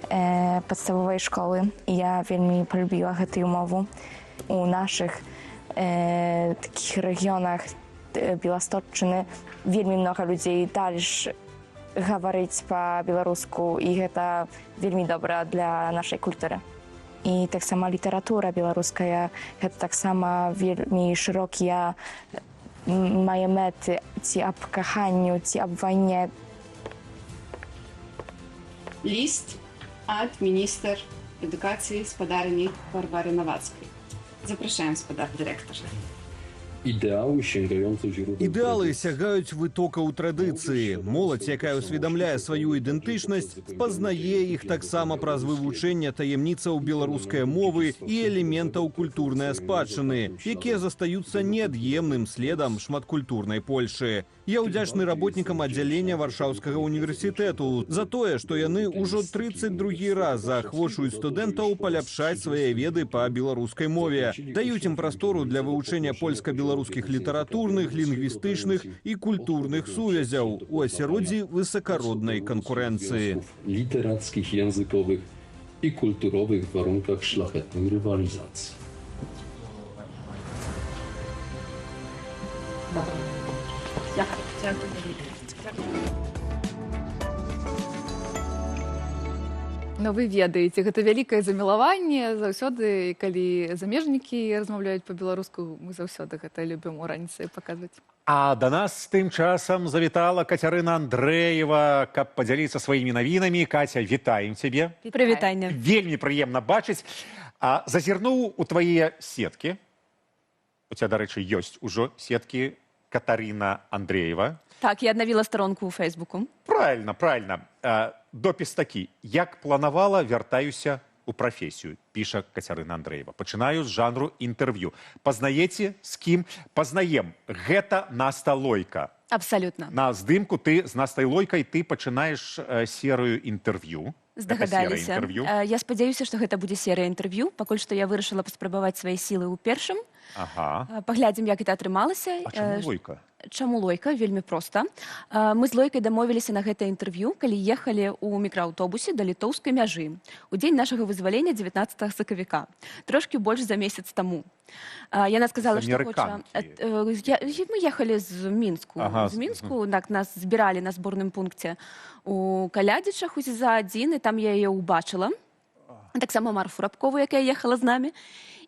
падставовай школы. Я вельмі полюбіла гэтую мову. У нашых такіх рэгіёнах Беласточчыны вельмі многа людзей дальш гаварыць па-беларуску, і гэта вельмі добра для нашай культуры. І таксама літаратура беларуская, гэта таксама вельмі шырокія мае мэты, ці аб каханню, ці аб вайне. Ліст ад міністр адукацыі спадарні Варвары Навацкай. Запрашаем, спадар дырэктар. Ідэалы сягаюць вытокаў традыцыі. Моладзь, якая ўсведамляе сваю ідэнтычнасць, спазнае іх таксама праз вывучэнне таямніцаў беларускай мовы і элементаў культурнай спадчыны, якія застаюцца неад'емным следам шматкультурнай Польшы. Я ўдзячны работнікам аддзялення Варшаўскага універсітэту за тое, што яны ўжо 32 раз заахвочваюць студэнтаў паляпшаць свае веды па беларускай мове, даюць ім прастору для вывучэння польска-беларускіх літаратурных, лінгвістычных і культурных сувязяў у асяроддзі высакароднай канкурэнцыі. Літарацкіх, языковых і культуровых варунках шляхетнай рывалізацыі. Ну, вы ведаеце, гэта вялікае замілаванне. Заўсёды, калі замежнікі размаўляюць па-беларуску, мы заўсёды гэта любім у раніцы паказваць. А да нас тым часам завітала Кацярына Андрэева, каб падзяліцца сваімі навінамі. Каця, вітаем цябе. Прывітанне. Вельмі прыемна бачыць. Зазірнуў у твае сеткі. У цябе, дарэчы, ёсць ужо сеткі Катарына Андрэева. Так, я аднавіла старонку ў Фейсбуку. Правильно, правильно. Допіс такі. Як планавала, вяртаюся у прафесію, піша Кацярына Андрэева. Пачынаю з жанру інтэрв'ю. Пазнаеце, з кім? Пазнаем. Гэта Наста Лойка. Абсалютна. На здымку ты з Настай Лойкай ты пачынаеш серыю інтэрв'ю. Здагадаліся. Я спадзяюся, што гэта будзе серыя інтэрв'ю, пакуль што я вырашыла паспрабаваць свае сілы ў першым. Паглядзім, як гэта атрымалася. А чаму Лойка? Чаму Лойка? Вельмі проста. Мы з Лойкай дамовіліся на гэта інтэрв'ю, калі ехалі ў мікрааўтобусе да літоўскай мяжы у дзень нашага вызвалення 19 сакавіка, трошкі больш за месяц таму. Яна сказала, што хоча... Мы ехалі з Мінску. З Мінску нас збіралі на зборным пункце у Калядзічах за адзін, і там я яе ўбачыла. Таксама Марфу Рабкову, якая ехала з намі.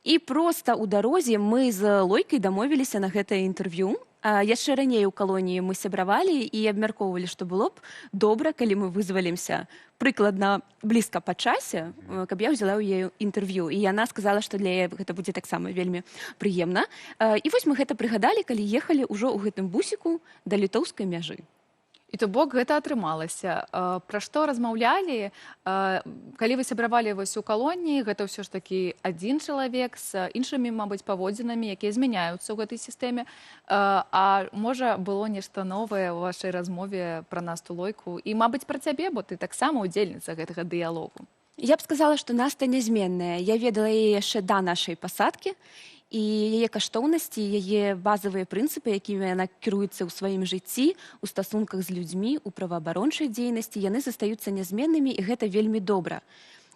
І проста ў дарозе мы з Лойкай дамовіліся на гэтае інтэрв'ю. Яшчэ раней у калоніі мы сябравалі і абмяркоўвалі, што было б добра, калі мы вызвалімся прыкладна блізка па часе, каб я ўзяла ў яе інтэрв'ю. І яна сказала, што для яе гэта будзе таксама вельмі прыемна. І вось мы гэта прыгадалі, калі ехалі ўжо ў гэтым бусіку да літоўскай мяжы. І то бок гэта атрымалася. Пра што размаўлялі? Калі вы сябравалі вось у калоніі, гэта ўсё ж такі адзін чалавек з іншымі, мабыць, паводзінамі, якія змяняюцца ў гэтай сістэме. А можа, было нешта новае ў вашай размове пра Насту Лойку? І, мабыць, пра цябе, бо ты таксама ўдзельніца гэтага дыялогу. Я б сказала, што Наста нязменная. Я ведала яе яшчэ да нашай пасадкі, і яе каштоўнасці, яе базавыя прынцыпы, якімі яна кіруецца ў сваім жыцці, у стасунках з людзьмі, у праваабарончай дзейнасці, яны застаюцца нязменнымі, і гэта вельмі добра.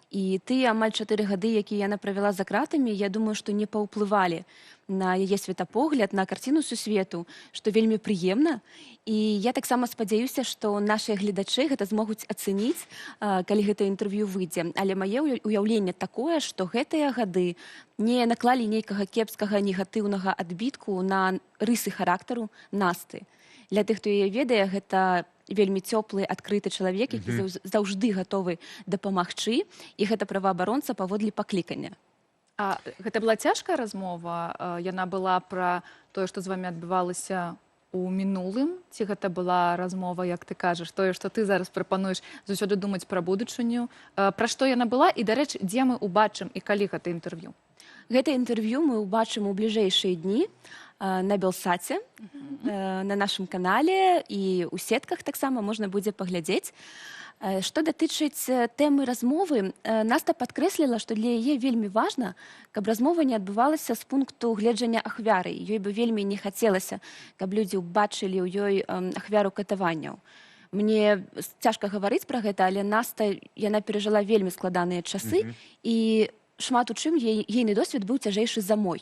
І тыя амаль 4 гады, якія яна правяла за кратамі, я думаю, што не паўплывалі на яе светапогляд, на карціну сусвету, што вельмі прыемна. І я таксама спадзяюся, што нашыя гледачы гэта змогуць ацэніць, калі гэта інтэрв'ю выйдзе. Але мае ўяўленне такое, што гэтыя гады не наклалі нейкага кепскага негатыўнага адбітку на рысы характару Насты. Для тых, хто яе ведае, гэта вельмі цёплы, адкрыты чалавек, які заўжды гатовы дапамагчы, і гэта праваабаронца паводле паклікання. А гэта была цяжкая размова? Яна была пра тое, што з вамі адбывалася у мінулым? Ці гэта была размова, як ты кажаш, тое, што ты зараз прапануеш заўсёды думаць пра будучыню? Пра што яна была? І, дарэчы, дзе мы ўбачым і калі гэта інтэрв'ю? Гэта інтэрв'ю мы ўбачым у бліжэйшыя дні на Белсаце, на нашым канале, і ў сетках таксама можна будзе паглядзець. Што датычыць тэмы размовы, Наста падкрэсліла, што для яе вельмі важна, каб размова не адбывалася з пункту гледжання ахвяры. Ёй бы вельмі не хацелася, каб людзі ўбачылі ў ёй ахвяру катаванняў. Мне цяжка гаварыць пра гэта, але Наста, яна перажыла вельмі складаныя часы, і шмат у чым ейны досвед быў цяжэйшы за мой.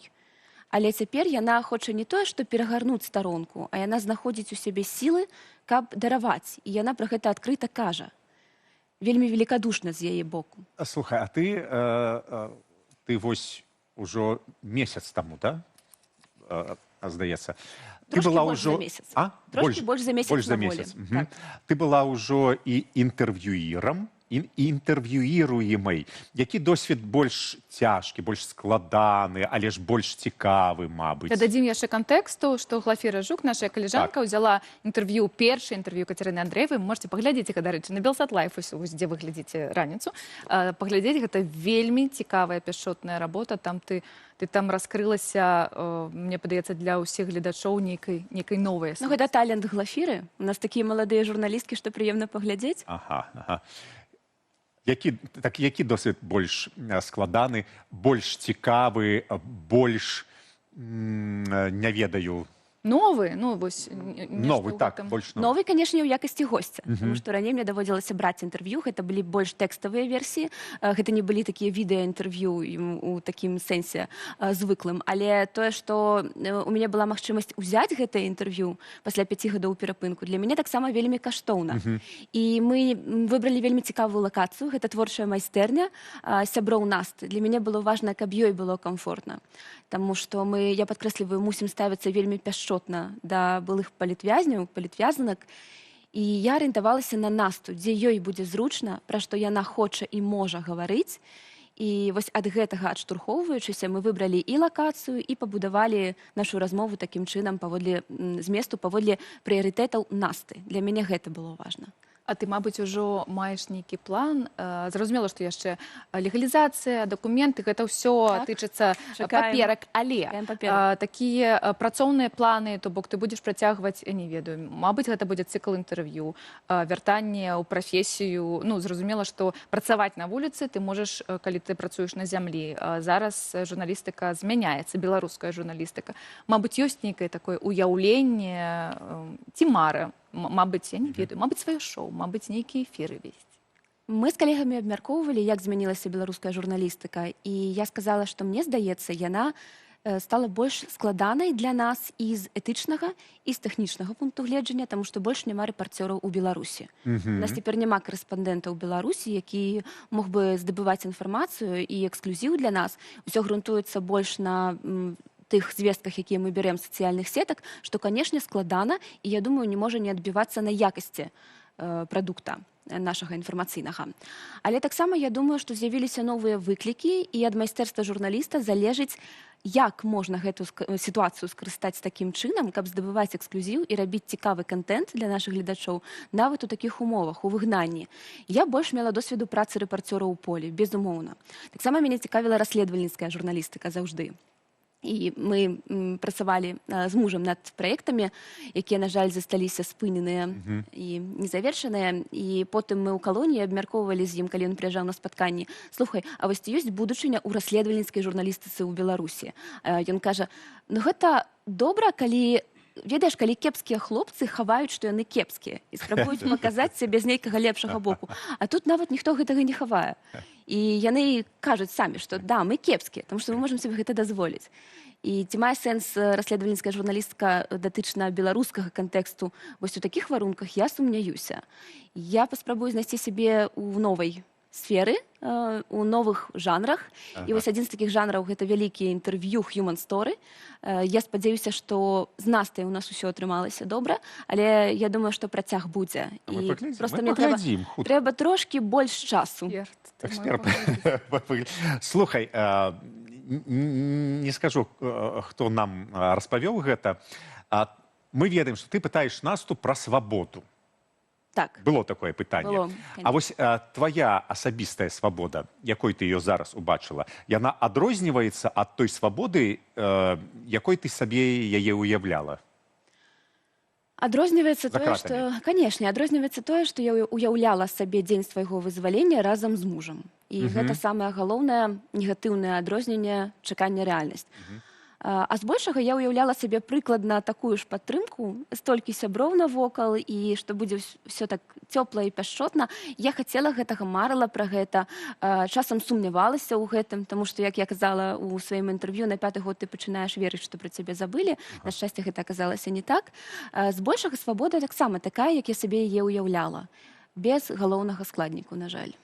Але цяпер яна хоча не тое, што перагарнуць старонку, а яна знаходзіць у сябе сілы, каб дараваць. І яна пра гэта адкрыта кажа. Вельмі великодушна з яе боку. Слухай, а ты вось ужо месяц таму, да? Здаецца. Трошкі больш за месяц. Трошкі больш за месяц на волі. Ты была ўжо і інтэрв'юірам, і інтэрв'юіруемай. Які досвед больш цяжкі, больш складаны, але ж больш цікавы, мабыць? Дадзім яшчэ кантэксту, што Глафіра Жук, наша калежанка, ўзяла інтэрв'ю, першае інтэрв'ю Кацярыны Андрэевай. Можете паглядзець, дарэчы, на Белсат Лайф, дзе вы глядзіце раніцу. Паглядзець, гэта вельмі цікавая пяшчотная работа. Там ты там раскрылася, мне падаецца, для ўсіх гледачоў нейкай новай. Ну, гэта талент Глафіры. У нас такія маладыя журналісткі, што прыемна паглядзець. Ага. Які досвед больш складаны, больш цікавы, больш, не ведаю... Новы, так, больш новы. Новы, канешне, ў якасці госця, тому што раней мне даводзілася браць інтэрв'ю, гэта былі больш тэкставыя версіі, гэта не былі такія відэаінтэрв'ю у такім сэнсе звыклым, але тое, што у мяне была магчымасць узяць гэтае інтэрв'ю пасля 5 гадоў перапынку, для мяне таксама вельмі каштоўна. І мы выбралі вельмі цікавую лакацыю, гэта творчая майстэрня сяброў Насты. Для мяне было важна, каб ёй было комфортна, таму што я падкрэсліваю, мусім ставіцца вельмі пяшчотна да былых палітвязняў, палітвязанак. І я арыентавалася на Насту, дзе ёй будзе зручна, пра што яна хоча і можа гаварыць. І вось ад гэтага адштурхоўваючыся мы выбралі і лакацыю, і пабудавалі нашу размову такім чынам паводле зместу, паводле прыярытэтаў Насты. Для мяне гэта было важна. А ты, мабыць, ужо маеш нейкі план? Зразумела, што яшчэ легалізацыя, дакументы, гэта ўсё тычыцца паперак, але такія працоўныя планы, то бок ты будзеш працягваць, не ведаю, мабыць, гэта будзе цыкл інтэрв'ю, вяртанне ў прафесію. Ну, зразумела, што працаваць на вуліцы ты можаш, калі ты працуеш на зямлі. Зараз журналістыка змяняецца, беларуская журналістыка. Мабыць, ёсць нейкае такое уяўленне ці мара? Мабыць, я не ведаю, мабыць, сваё шоу, мабыць, нейкія эфіры весці. Мы з калегамі абмяркоўвалі, як змянілася беларуская журналістыка, і я сказала, што мне здаецца, яна стала больш складанай для нас і з этычнага, і з тэхнічнага пункту гледжання, таму што больш няма рэпарцёраў у Беларусі. У нас цяпер няма карэспандэнтаў у Беларусі, які мог бы здабываць інфармацыю і эксклюзіў для нас. Усё грунтуецца больш на тых звестках, якія мы бярем з сацыяльных сетак, што, канешне, складана, і, я думаю, не можа не адбівацца на якасці прадукта нашага інфармацыйнага. Але таксама, я думаю, што з'явіліся новыя выклікі, і ад майстэрства журналіста залежыць, як можна гэту сітуацыю скарыстаць такім чынам, каб здабываць эксклюзіў і рабіць цікавы кантэнт для нашых гледачоў нават у такіх умовах, у выгнанні. Я больш мела досведу працы рэпарцёраў у полі, безумоўна. Таксама мяне цікавіла расследавальніцкая журналістыка заўжды. і мы працавалі з мужам над праектамі, якія, на жаль, засталіся спыненыя і незавершаныя. І потым мы ў калоніі абмяркоўвалі з ім, калі ён прыязджаў на спатканні: слухай, а вось ці ёсць будучыня ў расследавальніцкай журналістыцы ў Беларусі? Ён кажа: ну гэта добра, калі ведаеш, калі кепскія хлопцы хаваюць, што яны кепскія і спрабуюць паказаць сябе з нейкага лепшага боку. А тут нават ніхто гэтага не хавае. І яны кажуць самі, што да, мы кепскія, тому што мы можам себе гэта дазволіць. І ці мае сэнс расследавальніцкая журналістка датычна беларускага кантэксту вось у такіх варунках, я сумняюся. Я паспрабую знайсці сябе ў новай сферы, у новых жанрах. І вось адзін з такіх жанраў — гэта вялікія інтэрв'ю, human story. Я спадзяюся, што з Настай у нас усё атрымалася добра, але я думаю, што працяг будзе. І проста мне трэба трошкі больш часу. Слухай, не скажу, хто нам распавёў гэта. Мы ведаем, што ты пытаеш Насту пра свабоду. Так. Было такое пытанне. Было, а вось твоя асабістая свабода, якой ты ее зараз убачыла, яна адрозніваецца ад той свабоды, якой ты сабе яе уяўляла? Адрозніваецца тое, што, канешне, адрозніваецца тое, што я уяўляла сабе дзень свайго вызвалення разам з мужам. І гэта самае галоўнае негатыўнае адрозненне чакання рэальнасць. А збольшага я ўяўляла сабе прыкладна такую ж падтрымку, столькі сяброў навокал, і што будзе ўсё так цёпла і пяшчотна. Я хацела гэтага, марыла пра гэта, часам сумнявалася ў гэтым, таму што, як я казала ў сваім інтэрв'ю, на 5-й год ты пачынаеш верыць, што пра цябе забылі. На шчасце, гэта аказалася не так. Збольшага свабода таксама такая, як я сабе яе ўяўляла, без галоўнага складніку, на жаль.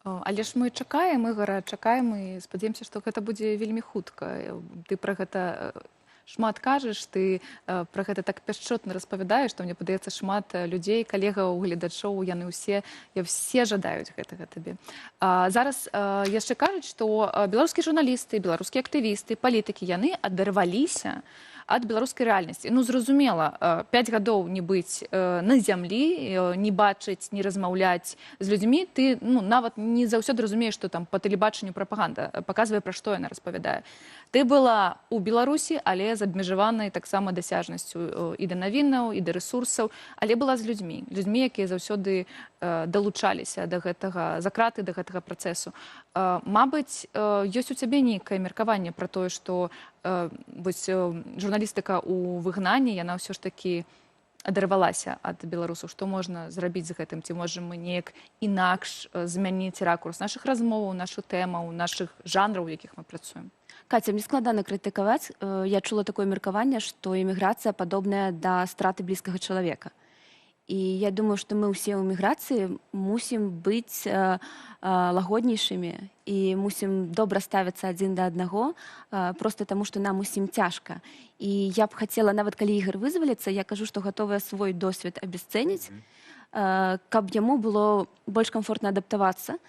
Але ж мы чакаем, Ігора, чакаем і спадзяемся, што гэта будзе вельмі хутка. Ты пра гэта шмат кажаш, ты пра гэта так пяшчотна распавядаеш, што мне падаецца, шмат людзей, калегаў, гледачоў, яны ўсе жадаюць гэтага табе. Зараз яшчэ кажуць, што беларускія журналісты, беларускія актывісты, палітыкі, яны адарваліся ад беларускай рэальнасці. Ну, зразумела, 5 гадоў не быць на зямлі, не бачыць, не размаўляць з людзьмі, ты нават не заўсёды разумееш, што там па тэлебачанню прапаганда паказвае, пра што яна распавядае. Ты была ў Беларусі, але з абмежаванай таксама дасяжнасцю і да навінаў, і да рэсурсаў, але была з людзьмі, якія заўсёды далучаліся да гэтага, за краты да гэтага працэсу. Мабыць, ёсць у цябе нейкае меркаванне пра тое, што журналістыка ў выгнанні, яна ўсё ж такі адарвалася ад беларусаў. Што можна зрабіць з гэтым? Ці можам мы неяк інакш змяніць ракурс нашых размоваў, нашу тэму, нашых жанраў, у якіх мы працуем? Катя, мне складана крытыкаваць. Я чула такое меркаванне, што эміграцыя падобная да страты блізкага чалавека. І я думаю, што мы ўсе ў эміграцыі мусім быць лагоднейшымі і мусім добра ставіцца адзін да аднаго, проста таму, што нам усім цяжка. І я б хацела, нават калі Ігор вызваліцца, я кажу, што гатовая свой досвед абясцэніць, каб яму было больш камфортна адаптавацца.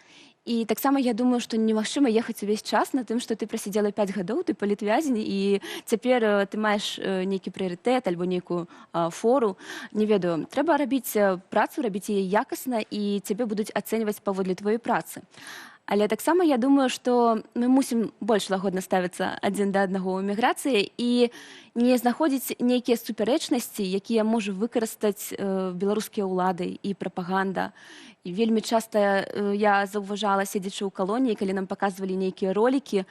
І таксама я думаю, што немагчыма ехаць увесь час на тым, што ты прасидзела 5 гадоў, ты палітвязень, і цяпер ты маеш нейкі прыярытэт альбо нейкую фору. Не ведаю, трэба рабіць працу, рабіць яе якасна, і цябе будуць ацэньваць паводле твоей працы. Але таксама я думаю, што мы мусім больш лагодна ставіцца адзін да аднаго ў эміграцыі і не знаходзіць нейкія супярэчнасці, якія можа выкарыстаць беларускія ўлады і прапаганда. І вельмі часта я заўважала, седзячы ў калоніі, калі нам паказвалі нейкія ролікі,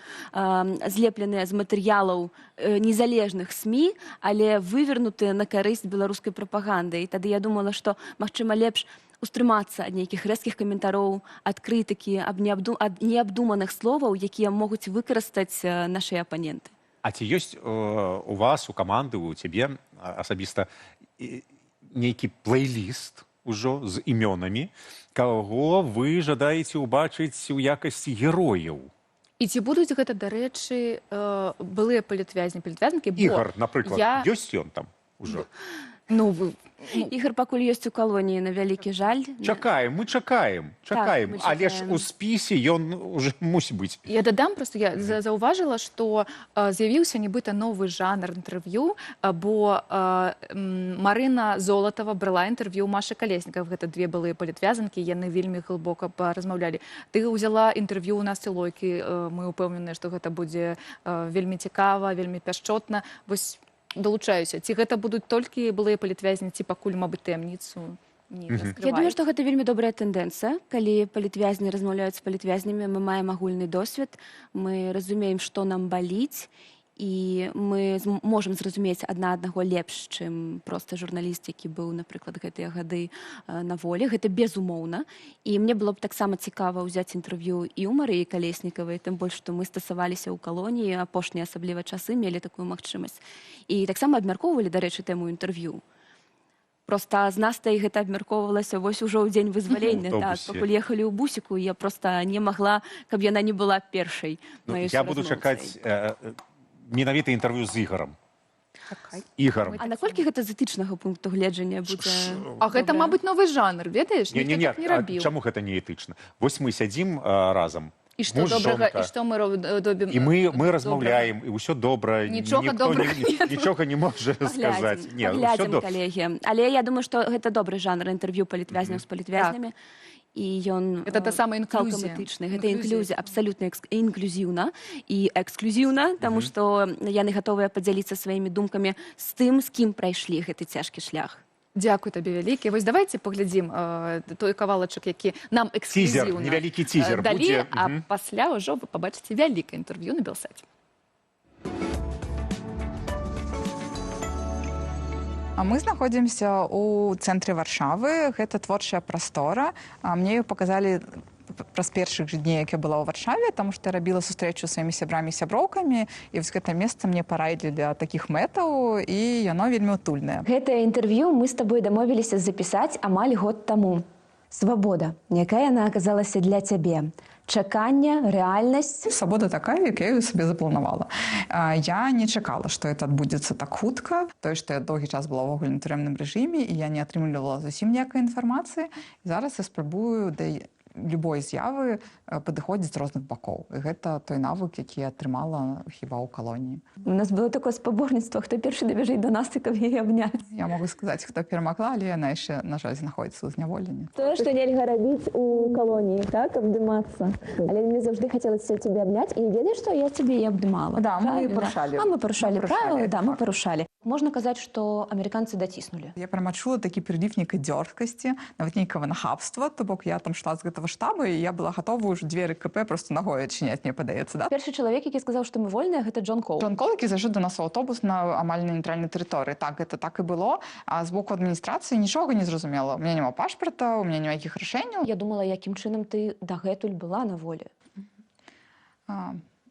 злепленыя з матэрыялаў незалежных СМІ, але вывернутыя на карысць беларускай прапаганды. І тады я думала, што, магчыма, лепш устрымацца ад нейкіх рэзкіх каментароў, ад крытыкі, ад неабдуманых словаў, якія могуць выкарыстаць нашыя апаненты. А ці ёсць у вас, у каманды, у цябе асабіста нейкі плейліст ужо з імёнамі, каго вы жадаеце ўбачыць у якасці герояў? І ці будуць гэта, дарэчы, былыя палітвязні, палітвязнкі? Ігор, напрыклад, ёсць ён там? ужо. Ну, вы... Ігор пакуль ёсць у калоніі, на вялікі жаль. Чакаем, мы чакаем. мы Але ж чакаем. у спісе ён уже мусіць быць. Я дадам, просто я заўважыла, што з'явіўся нібыта новы жанр інтэрв'ю, бо Марына Золатова брала інтэрв'ю ў Машы Калеснікаў. Гэта две былыя палітвязанкі, яны вельмі глыбока паразмаўлялі. Ты ўзяла інтэрв'ю ў Насці Лойкі, мы ўпэўненыя, што гэта будзе вельмі цікава, вельмі пяшчотна. Вось далучаюся. Ці гэта будуць толькі былыя палітвязні, ці пакуль, мабыць, таямніцу не раскрываюць? Я думаю, што гэта вельмі добрая тэндэнцыя. Калі палітвязні размаўляюць з палітвязнямі, мы маем агульны досвед, мы разумеем, што нам баліць, і мы можам зразумець адна аднаго лепш, чым проста журналіст, які быў, напрыклад, гэтыя гады на волі. Гэта безумоўна. І мне было б таксама цікава ўзяць інтэрв'ю і ў Марыі Калеснікавай, тым больш, што мы стасаваліся ў калоніі, апошнія асабліва часы мелі такую магчымасць. І таксама абмяркоўвалі, дарэчы, тэму інтэрв'ю. Проста з Настай гэта абмяркоўвалася вось ужо ў дзень вызвалення. Так, пакуль ехалі ў бусіку, я проста не магла, каб яна не была першай маёй Я буду чакаць менавіта інтэрв'ю з Ігарам. Ігар. А наколькі гэта з этычнага пункту гледжання будзе? А гэта, мабыць, новы жанр, ведаеш? Ніхто так не рабіў. Чаму гэта не этычна? Вось мы сядзім разам. І што добрага, і што мы робім? І мы размаўляем, і ўсё добра. Нічога не можа сказаць. Паглядзім, калегі. Але я думаю, што гэта добры жанр інтэрв'ю палітвязняў з палітвязнямі. І ён гэта самая інклюзія. Гэта інклюзія, абсалютна інклюзіўна і эксклюзіўна, таму што яны гатовыя падзяліцца сваімі думкамі з тым, з кім прайшлі гэты цяжкі шлях. Дякую табе вялікі. Вось давайте паглядзім той кавалачак, які нам эксклюзіўна невялікі цізер далі, а пасля ўжо вы пабачыце вялікае інтэрв'ю на Белсаце. Мы знаходзімся ў цэнтры Варшавы. Гэта творчая прастора. Мне паказалі праз першых жа дней, як я была ў Варшаве, таму што я рабіла сустрэчу з сваімі сябрамі і сяброўкамі, і вось гэта месца мне параілі для такіх мэтаў, і яно вельмі утульнае. Гэтае інтэрв'ю мы з табой дамовіліся запісаць амаль год таму. Свабода, якая яна аказалася для цябе? Чаканне, рэальнасць? Свабода такая, як я сабе запланавала. Я не чакала, што это адбудзецца так хутка. Тое, што я доўгі час была ўвогуле на турэмным рэжыме, і я не атрымлівала зусім ніякай інфармацыі. Зараз я спрабую да любой з'явы падыходзіць з розных бакоў. І гэта той навык, які я атрымала хіба ў калоніі. У нас было такое спаборніцтва, хто першы дабяжыць да Насты, каб яе абняць. Я могу сказаць, хто перамагла, але яна яшчэ, на жаль, знаходзіцца ў зняволенні. Тое, што нельга рабіць у калоніі, так, абдымацца. Але мне заўжды хацелася цябе абняць, і ведаеш, што я цябе і абдымала. Да, мы парушалі. А мы парушалі правілы, да, мы парушалі. Можна казаць, што амерыканцы даціснулі. Я прямо чула такі прыліў нейкай дзёрзкасці, нават нейкага нахабства, то бок я там шла з гэтага штаба, і я была гатова ўжо дзверы КП просто ногой адчыняць, мне падаецца, да? Першы чалавек, які сказаў, што мы вольныя, гэта Джон Коул. Джон Коул, які зайшоў да нас у аўтобус на амаль на нейтральнай тэрыторыі. Так, гэта так і было. А з боку адміністрацыі нічога не зразумела. У меня няма пашпарта, у меня няма якіх рашэнняў. Я думала, якім чынам ты дагэтуль была на волі.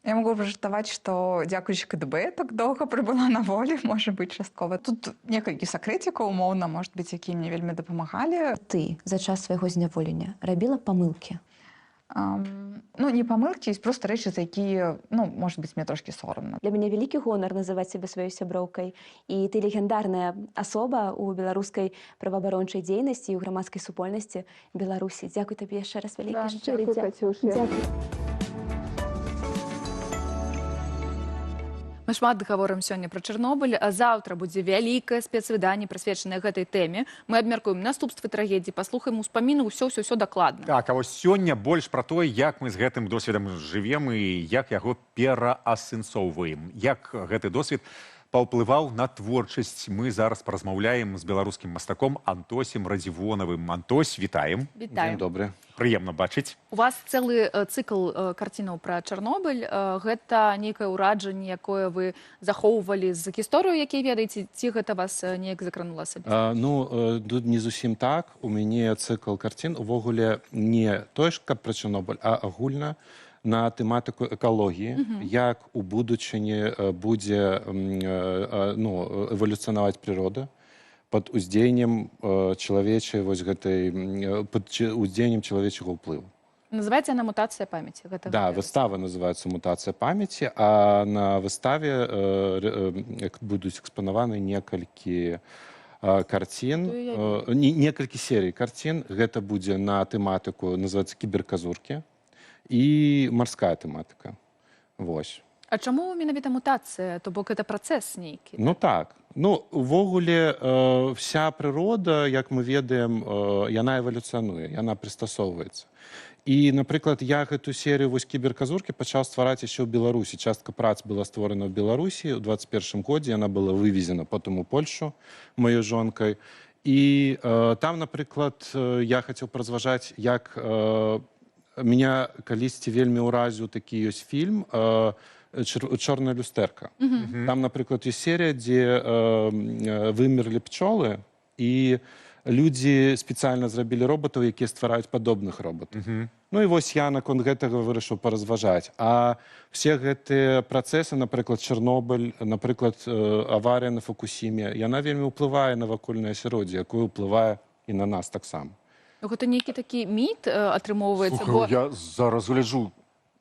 Я могу прачытаваць, што дзякуючы КДБ так доўга прыбыла на волі, можа быць, часткова. Тут некалькі сакрэцікаў, умоўна, можа быць, якія мне вельмі дапамагалі. Ты за час свайго зняволення рабіла памылкі? Ну, не памылкі, ёсць проста рэчы, за якія, ну, можа быць, мне трошкі сорамна. Для мяне вялікі гонар называць сябе сваёй сяброўкай. І ты легендарная асоба ў беларускай праваабарончай дзейнасці і ў грамадскай супольнасці Беларусі. Дзякуй табе яшчэ раз вялікі шчыры. Дзякуй. Мы шмат гаворым сёння пра Чарнобыль, а заўтра будзе вялікае спецвыданне, прысвечанае гэтай тэме. Мы абмяркуем наступствы трагедіі, паслухаем успаміны, ўсё дакладна. Так, а вось сёння больш пра тое, як мы з гэтым досведам жывем і як яго пераасэнсоўваем. Як гэты досвед паўплываў на творчасць. Мы зараз паразмаўляем з беларускім мастаком Антосем Радзівонавым. Антось, вітаем. Вітаем. Дзень добры. Прыемна бачыць. У вас цэлы цыкл карцінаў пра Чарнобыль. Гэта нейкае ўраджанне, якое вы захоўвалі з гісторыю, якія ведаеце, ці гэта вас неяк закранула сабе? Ну, тут не зусім так. У мяне цыкл карцін увогуле не той ж, каб пра Чарнобыль, а агульна на тэматыку экалогіі, як у будучыні будзе эвалюцыянаваць прырода пад уздзеяннем чалавечай вось гэтай пад уздзеяннем чалавечага ўплыву. Называется она «Мутация памяти». Гэта Да, выстава называется «Мутация памяти», а на выставе будуць экспанаваны некалькі карцін, некалькі серый карцін. Гэта будзе на тэматыку, называется «Кіберказуркі», і марская тэматыка. Вось. А чаму менавіта мутацыя? То бок это працэс нейкі? Ну так. Ну, увогуле, вся прырода, як мы ведаем, яна эвалюцыянуе, яна прыстасоўваецца. І, напрыклад, я гэту серыю вось кіберказуркі пачаў ствараць яшчэ ў Беларусі. Частка прац была створана ў Беларусі ў 21 годзе, яна была вывезена потым у Польшу маёй жонкай. І там, напрыклад, я хацеў паразважаць, як меня калісьці вельмі ўразіў такі ёсць фільм «Чорная люстэрка». Там, напрыклад, ёсць серыя, дзе вымерлі пчолы, і людзі спецыяльна зрабілі робатаў, якія ствараюць падобных робатаў. Ну і вось я наконт гэтага вырашыў паразважаць. А все гэтыя працэсы, напрыклад, Чарнобыль, напрыклад, аварыя на Фукусіме, яна вельмі ўплывае на вакольнае асяроддзе, якое ўплывае і на нас таксама. Гэта нейкі такі міт атрымоўваецца. Слухай, я зараз гляджу.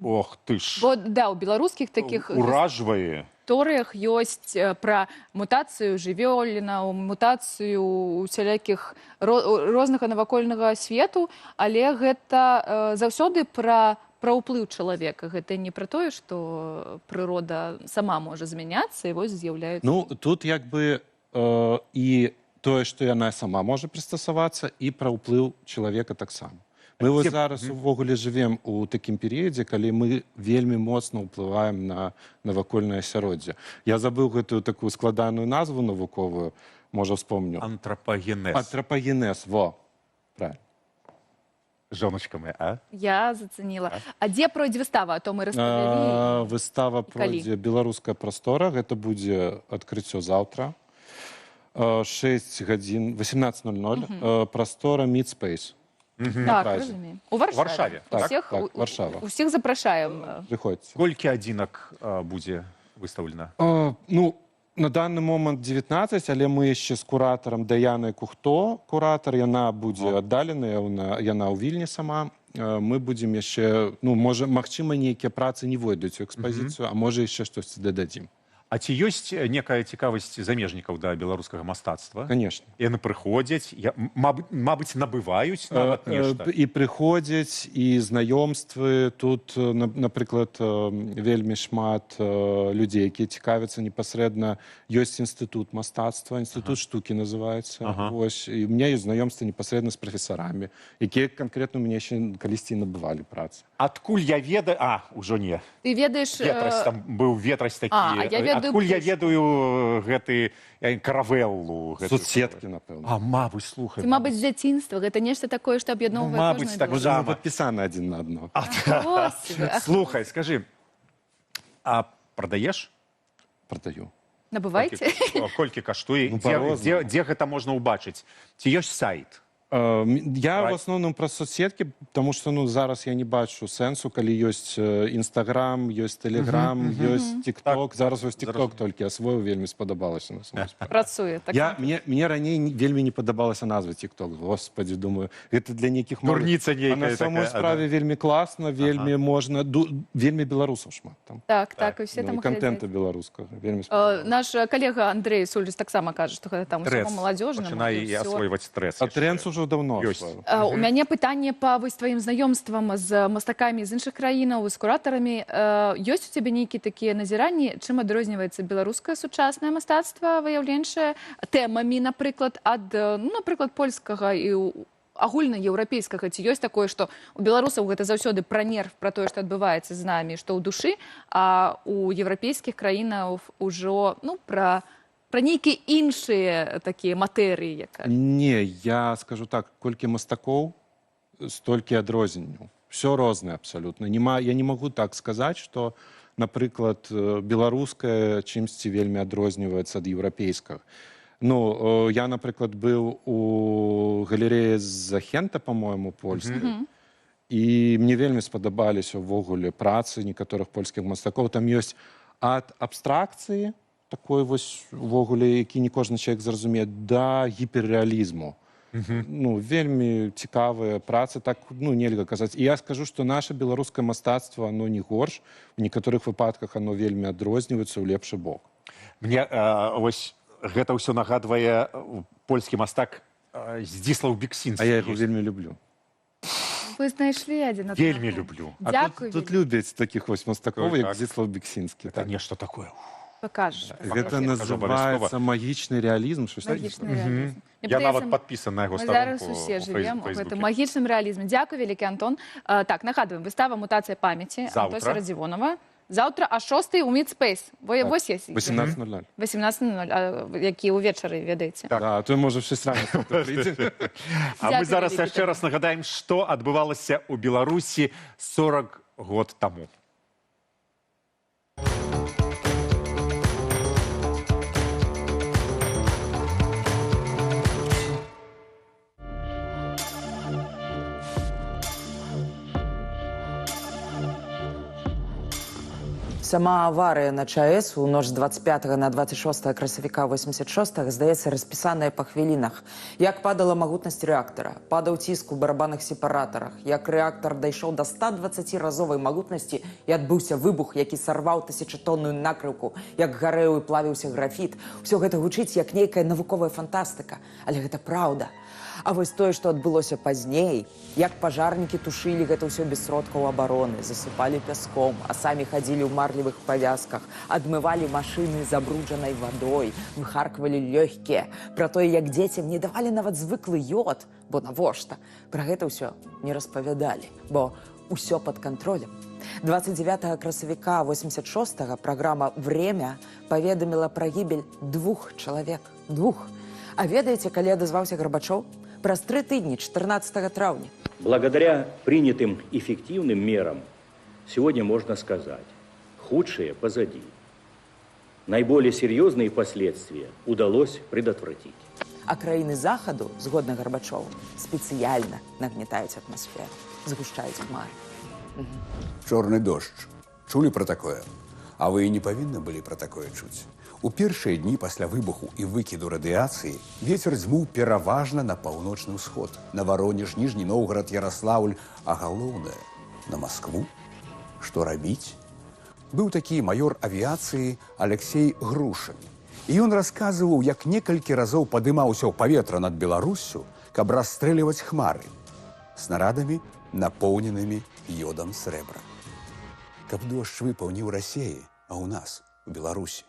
Ох ты ж. Бо, да, у беларускіх такіх уражвае. Гісторыях ёсць пра мутацыю жывёлінаў, мутацыю усялякіх рознага навакольнага свету, але гэта заўсёды пра ўплыў чалавека. Гэта не пра тое, што прырода сама можа змяняцца, і вось з'яўляецца. Ну, тут як бы і тое, што яна сама можа прыстасавацца, і пра ўплыў чалавека таксама. Мы вот зараз увогуле живем у такім перыядзе, калі мы вельмі моцна ўплываем на навакольнае асяроддзе. Я забыў гэтую такую складаную назву навуковую, можа вспомню. Антрапагенез. Антрапагенез, во. Правильно. Жоночка моя, а? Я зацаніла. А дзе пройдзе выстава? А то мы распавялі. Выстава пройдзе «Беларуская прастора». Гэта будзе адкрыццё заўтра. 6 гадзін, 18:00. Прастора Meet Space. Так, разумеем. У Варшаве. Варшава. Усіх запрашаем. Прыходзьце. Колькі адзінак будзе выстаўлена? Ну, на данный момент 19, але мы яшчэ з куратарам Даяной Кухто. Куратар, яна будзе аддаленая, яна ў Вільні сама. Мы будзем яшчэ, ну, можа, магчыма, нейкія працы не войдуць у экспазіцыю, а можа, яшчэ штосьці дададзім. А ці ёсць некая цікавасць замежнікаў да беларускага мастацтва? Конечно. Яны прыходзяць, мабыць, набываюць нават нешта. І прыходзяць, і знаёмствы. Тут, напрыклад, вельмі шмат людзей, якія цікавяцца непасрэдна. Ёсць інстытут мастацтва, інстытут штукі называецца. Вось, і у меня ёсць знаёмствы непасрэдна з прафесарамі, якія канкрэтна у мяне яшчэ калісьці набывалі працы. Адкуль я ведаю... А, ужо не. Ты ведаеш... Ветрась, там быў ветрась такі. Адкуль я ведаю гэты каравеллу? Соцсеткі, напэўна. А, мабыць, слухай. Ці, мабыць, з дзяцінства. Гэта нешта такое, што аб'ядноўвае кожную Мабыць, так Уже мы падпісаны адзін на адно. Слухай, скажы, а прадаеш? Прадаю. Набывайце. Колькі каштуе? Дзе гэта можна ўбачыць? Ці ёсць сайт? Я в основном про соцсетки, потому что ну, зараз я не бачу сенсу, коли есть Инстаграм, есть Телеграм, есть ТикТок. Зараз ось ТикТок тільки освоїв, вельми сподобалося. Працює. Мені раніше вельми не подобалася назва ТикТок. Господи, думаю, это для неких... Дурниця некая. А на самой справе вельми класно, вельми можна, вельми белорусов шмат там. Так, і всі там контента белорусского, вельми сподобалося. Наш колега Андрей Сульжис так само каже, що там усьому молодежному. Починає освоювати стрес. А тренс уже давно. У мяне пытанне па вось тваім знаёмствам з мастакамі з іншых краінаў, з куратарамі. Ёсць у цябе нейкія такія назіранні, чым адрозніваецца беларускае сучаснае мастацтва, выяўленчае тэмамі, напрыклад, ад, ну, напрыклад, польскага і агульнаеўрапейскага? Ці ёсць такое, што у беларусаў гэта заўсёды пра нерв, пра тое, што адбываецца з намі, што ў душы, а у еўрапейскіх краінах ужо, ну, пра нейкія іншыя такія матэрыі? Не, я скажу так, колькі мастакоў, столькі адрозненняў. Все рознае абсалютна. Я не магу так сказаць, што, напрыклад, беларускае чымсьці вельмі адрозніваецца ад еўрапейскага. Ну, я, напрыклад, быў у галерэі Захента, по-моему, польскай, і мне вельмі спадабаліся ўвогуле працы некаторых польскіх мастакоў. Там ёсць ад абстракцыі, такой вось увогуле, які не кожны чалавек зразумее, да гіперрэалізму. Ну, вельмі цікавая праца, так, ну, нельга казаць. І я скажу, што наша беларускае мастацтва, оно не горш, у некаторых выпадках оно вельмі адрозніваецца ў лепшы бок. Мне вось гэта ўсё нагадвае польскі мастак Здзіслаў Бексінскі. А я яго вельмі люблю. Вы знайшлі адзін. Вельмі люблю. Дзякуй. Тут любяць такіх вось мастакоў, як Здзіслаў Бексінскі. Это нешта такое. Пакажаш. Гэта называецца магічны рэалізм. Магічны рэалізм. Я нават падпісан на яго Мы старонку. зараз усе живем у гэтым магічным рэалізме. Дзякуй, вялікі Антон. Так, нагадваем, выстава «Мутацыя памяці» Антося Радзівонова. Заўтра о 6:00 у Мідспейс. Вось есть. 18:00. 18:00, які ўвечары, ведаеце. Да, то можа в 6 рано прыйдзе. А мы зараз яшчэ раз нагадаем, што адбывалася ў Беларусі 40 год таму. Сама аварыя на ЧАЭС у ноч з 25 на 26 красавіка 86 здаецца распісаная па хвілінах. Як падала магутнасць рэактара, падаў ціск у барабанных сепаратарах, як рэактар дайшоў да 120-разовай магутнасці і адбыўся выбух, які сарваў тысячатонную накрыўку, як гарэў і плавіўся графіт. Усё гэта гучыць як нейкая навуковая фантастыка, але гэта праўда. А вось тое, што адбылося пазней, як пажарнікі тушылі гэта ўсё без сродкаў абароны, засыпалі пяском, а самі хадзілі ў марлевых павязках, адмывалі машыны забруджанай вадой, выхарквалі лёгкія, пра тое, як дзецям не давалі нават звыклы ёд, бо навошта? Пра гэта ўсё не распавядалі, бо ўсё пад кантролем. 29 красавіка 86 праграма «Время» паведаміла пра гібель 2 чалавек. 2. А ведаеце, калі адазваўся Горбачоў? Праз 3 тыдні, 14 травня. Благодаря принятым эффективным мерам сегодня можно сказать, худшее позади. Наиболее серьезные последствия удалось предотвратить. А краіны Захаду, згодна Горбачову, спецыяльна нагнетаюць атмасферу, згушчаюць хмары. Чорны дождж. Чулі пра такое? А вы і не павінны былі пра такое чуць. У першыя дні пасля выбуху і выкіду радыяцыі вецер дзьмуў пераважна на паўночны ўсход, на Варонеж, Ніжні Новгарад, Яраслаўль, а галоўнае – на Маскву. Што рабіць? Быў такі маёр авіяцыі Алексей Грушин. І ён расказваў, як некалькі разоў падымаўся ў паветра над Беларуссю, каб расстрэльваць хмары снарадамі, напоўненымі йодам срэбра. Каб дождж выпаў не ў Расіі, а ў нас, у Беларусі.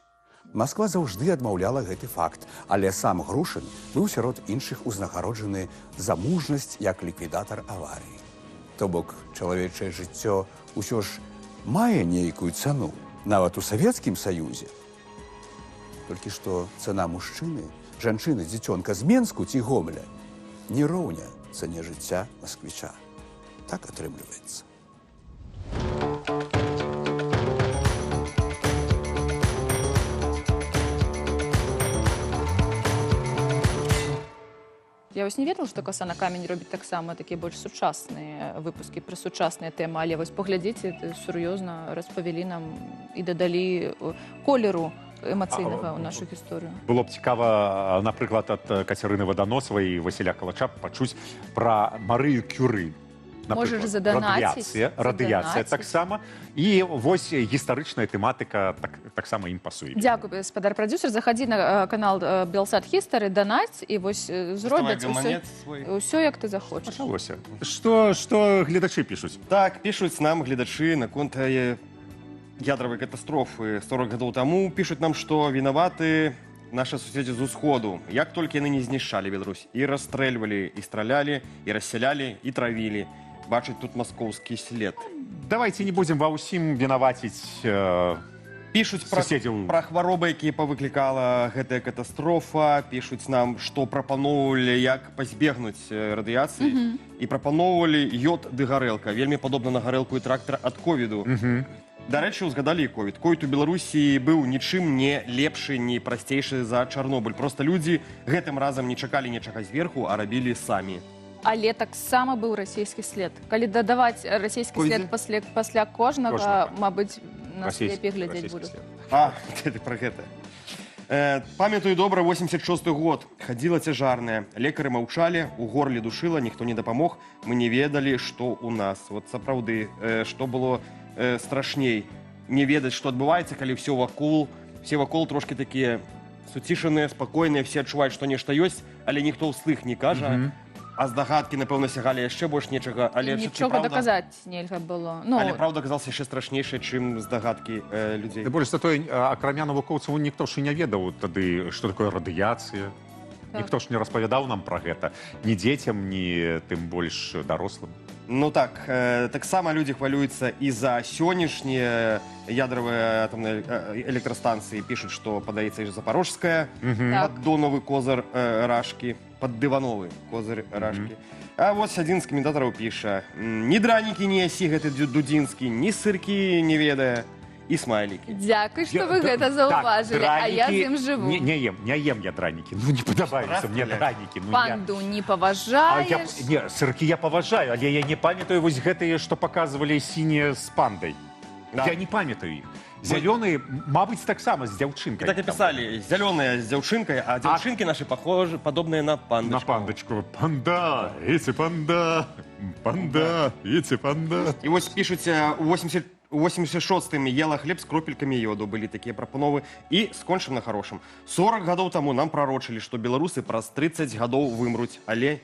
Масква заўжды адмаўляла гэты факт, але сам Грушин быў сярод іншых узнагароджаны за мужнасць як ліквідатар аварыі. То бок, чалавечае жыццё ўсё ж мае нейкую цану, нават у Савецкім Саюзе. Толькі што цана мужчыны, жанчыны, дзіцёнка з Менску ці Гомеля не роўня цане жыцця масквіча. Так атрымліваецца. Я вось не ведала, што «Коса на камень» робіць таксама такія больш сучасныя выпускі пра сучасныя тэмы, але вось паглядзіце, сур'ёзна распавялі нам і дадалі колеру эмацыйнага ў нашу гісторыю. Было б цікава, напрыклад, ад Кацярыны Ваданосавай і Васіля Калача пачуць пра Марыю Кюры. Можаш заданаціць. Радыяцыя таксама. І вось гістарычная тэматыка таксама ім пасуе. Дзякуй, гаспадар прадзюсер. Захадзі на канал Белсат Хістары, данаць, і вось зробяць усё, як ты захочаш. Пачалося. Што гледачы пішуць? Так, пішуць нам гледачы наконт ядравай катастрофы 40 гадоў таму. Пішуць нам, што вінаваты наши суседзі з усходу. Як толькі яны не знішчалі Беларусь. І расстрэльвалі, і стралялі, і рассялялі, і травілі. Бачыць тут маскоўскі след. Давайте не будзем ва ўсім вінаваціць пішуць суседзяў. Пра хваробы, якія павыклікала гэтая катастрофа. Пішуць нам, што прапаноўвалі, як пазбегнуць радыяцыі. І прапаноўвалі ёд ды гарэлка. Вельмі падобна на гарэлку і трактар ад ковіду. Дарэчы, узгадалі і ковід. Ковід у Беларусі быў нічым не лепшы, не прасцейшы за Чарнобыль. Проста людзі гэтым разам не чакалі нечага зверху, а рабілі самі. Але таксама быў расійскі след. Калі дадаваць расійскі след пасля кожнага, мабыць, нас лепей глядзець будуць. А, ты пра гэта. Памятаю добра 86 год. Хадзіла цяжарная. Лекары маўчалі, у горле душыла, ніхто не дапамог. Мы не ведалі, што ў нас. Вот сапраўды, што было страшней. Не ведаць, што адбываецца, калі все вакол трошки такія суцішаныя, спакойныя, все адчуваюць, што нешта ёсць, але ніхто ўслых не кажа. А здагадкі, напэўна, сягалі яшчэ больш нечага. Але нічога даказаць нельга было. Але праўда аказалася яшчэ страшнейшая, чым здагадкі людзей. Больш за той, акрамя навукоўцаў, ніхто ж і не ведаў тады, што такое радыяцыя. Ніхто ж не распавядаў нам пра гэта. Ні дзецям, ні тым больш дарослым. Ну так, таксама людзі хвалююцца і за сённяшнія ядравыя атомныя электрастанцыі. Пішуць, што падаецца і Запорожская, паддонавы козыр Рашкі, паддывановы козыр Рашкі. А вось адзін з каментатараў піша: «Ні дранікі не ясі гэты дудзінскі, ні сыркі не ведае». І смайлікі. Дзякуй, што вы гэта заўважылі, а я з ім жыву. Не ем я дранікі, ну не падабаюцца мне дранікі. Панду не паважаеш? Не, сыркі я паважаю, але я не памятаю вось гэтыя, што паказвалі сінія з пандай. Я не памятаю іх. Зялёныя, мабыць, таксама з дзяўчынкай. Так і пісалі, зялёная з дзяўчынкай, а дзяўчынкі нашы пахожы, падобныя на пандачку. На пандачку. Панда, іці панда, панда, іці панда. І вось пішуць, у 86-м ела хлеб з кропелькамі йоду. Былі такія прапановы. І скончым на хорошым. 40 гадоў таму нам прарочылі, што беларусы праз 30 гадоў вымруць, але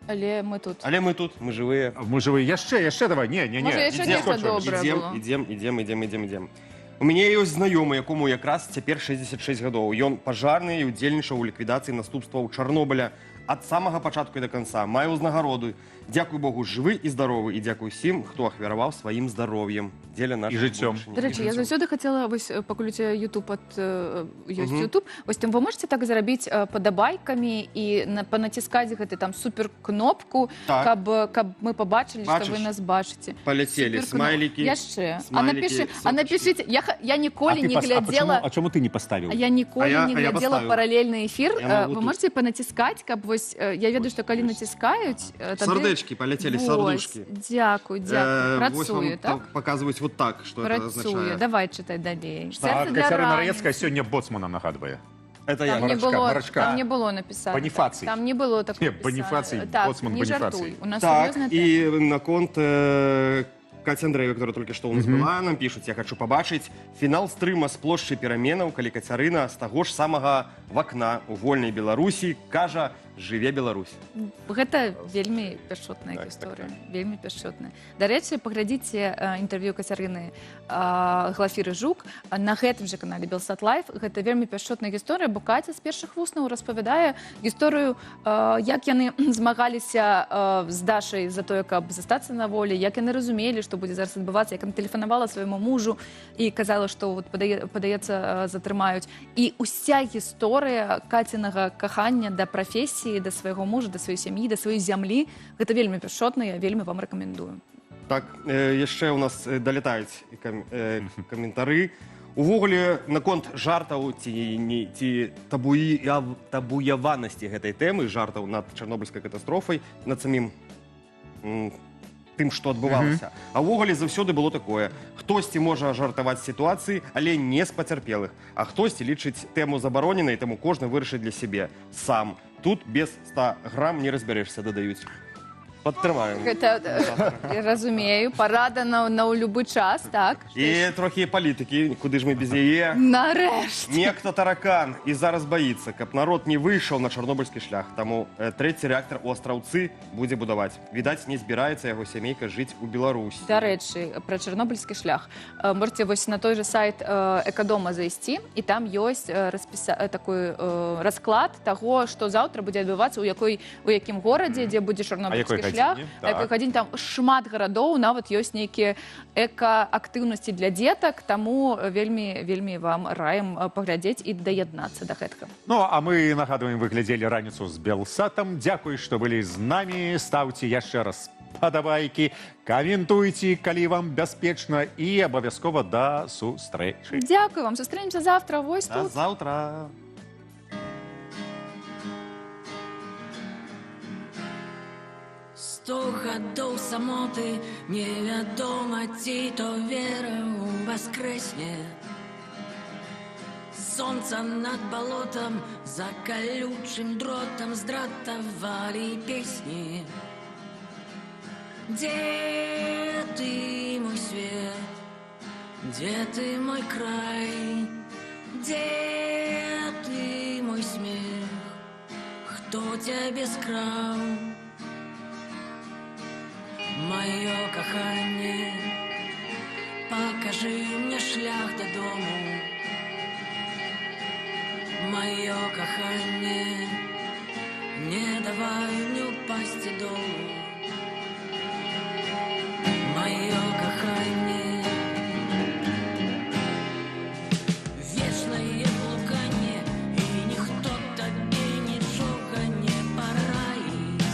мы тут. Але мы тут, мы жывыя. Мы жывыя. Яшчэ давай. Не. Можа, яшчэ нешта добрае было. Ідзем. У мяне ёсць знаёмы, якому якраз цяпер 66 гадоў. Ён пажарны і удзельнічаў у ліквідацыі наступстваў Чарнобыля ад самага пачатку і да канца. Мае ўзнагароды. Дзякуй Богу, жывы і здаровы. І дзякуй усім, хто ахвяраваў сваім здароўем дзеля нашых жыццём. Дарэчы, я заўсёды хацела, пакуль у цябе YouTube ёсць YouTube, вось там вы можаце так зарабіць падабайкамі і панаціскаць гэты там супер кнопку, каб мы пабачылі, што вы нас бачыце. Паляцелі смайлікі. Яшчэ. А напішыце, я ніколі не глядзела... А чаму ты не паставіў? Я ніколі не глядзела паралельны эфір. Вы можаце панаціскаць, каб вось... Я ведаю, што калі націскаюць... Сардечкі паляцелі, сардушкі. Дзякуй. Працуе, так? Показываюць вот так, что это означает. Працуе. Давай читай далей. Кацярына Нарецкая сёння боцмана нагадвае. Это я. Там не было написано. Бонифаций. Там не было такого. Бонифаций, боцман Бонифаций. У нас так, и на конт Катя Андреева, которая только что у нас была, нам пишут: я хочу побачить финал стрыма с площади пераменаў, калі Кацярына з таго ж самага вакна у вольнай Беларусі кажа: «Жыве Беларусь». Гэта вельмі пяшчотная гісторыя, вельмі пяшчотная. Дарэчы, паглядзіце інтэрв'ю Кацярыны Глафіры Жук на гэтым жа канале Белсат Лайф. Гэта вельмі пяшчотная гісторыя, бо Каця з першых вуснаў распавядае гісторыю, як яны змагаліся з Дашай за тое, каб застацца на волі, як яны разумелі, што будзе зараз адбывацца, як яна тэлефанавала свайму мужу і казала, што падаецца затрымаюць. І уся гісторыя Кацінага кахання да прафесіі, да свайго мужа, да сваёй сям'і, да сваёй зямлі. Гэта вельмі пяшчотна, я вельмі вам рэкамендую. Так, яшчэ ў нас далятаюць каментары. Увогуле, наконт жартаў ці табуяванасці гэтай тэмы, жартаў над чарнобыльскай катастрофай, над самім тым, што адбывалася. А ўвогуле заўсёды было такое: хтосьці можа жартаваць сітуацыі, але не з пацярпелых, а хтосьці лічыць тэму забароненай, таму кожны вырашыць для сябе сам. Тут без 100 грам не разбярэшся, дадаюць. Падтрымаем. Гэта, я разумею, парада на любы час, так? І трохі палітыкі, куды ж мы без яе. Нарэшце. Некто таракан і зараз баіцца, каб народ не выйшаў на чарнобыльскі шлях. Таму трэці рэактар у Астраўцы будзе будаваць. Відаць, не збіраецца яго сямейка жыць у Беларусі. Дарэчы, пра чарнобыльскі шлях. Можете вось на той же сайт Экадома зайсці, і там ёсць такой расклад таго, што заўтра будзе адбывацца, у якім горадзе, дзе будзе чарнобыльскі шлях. Там шмат гарадоў, нават ёсць нейкія экаактыўнасці для дзетак, таму вельмі вам раім паглядзець і даяднацца да гэтага. Ну, а мы нагадваем, вы глядзелі раніцу з Белсатам. Дзякуй, што былі з намі. Ставце яшчэ раз падабайкі, каментуйце, калі вам бяспечна, і абавязкова да сустрэчы. Дзякуй вам, сустрэнемся завтра, вось тут. Да завтра. 100 гадоў самоты, невядома, ці то вера ў воскрэсне. солнца над болотом, за колючим дротом сдратовали песни. Где ты, мой свет? Где ты, мой край? Где ты, мой смех? Кто тебя скрал? Мое кохание, покажи мне шлях додому. Мое кохание, не давай мне упасть и долу. Мое кохание, вечное блукание, и никто тебе ничего не пораить.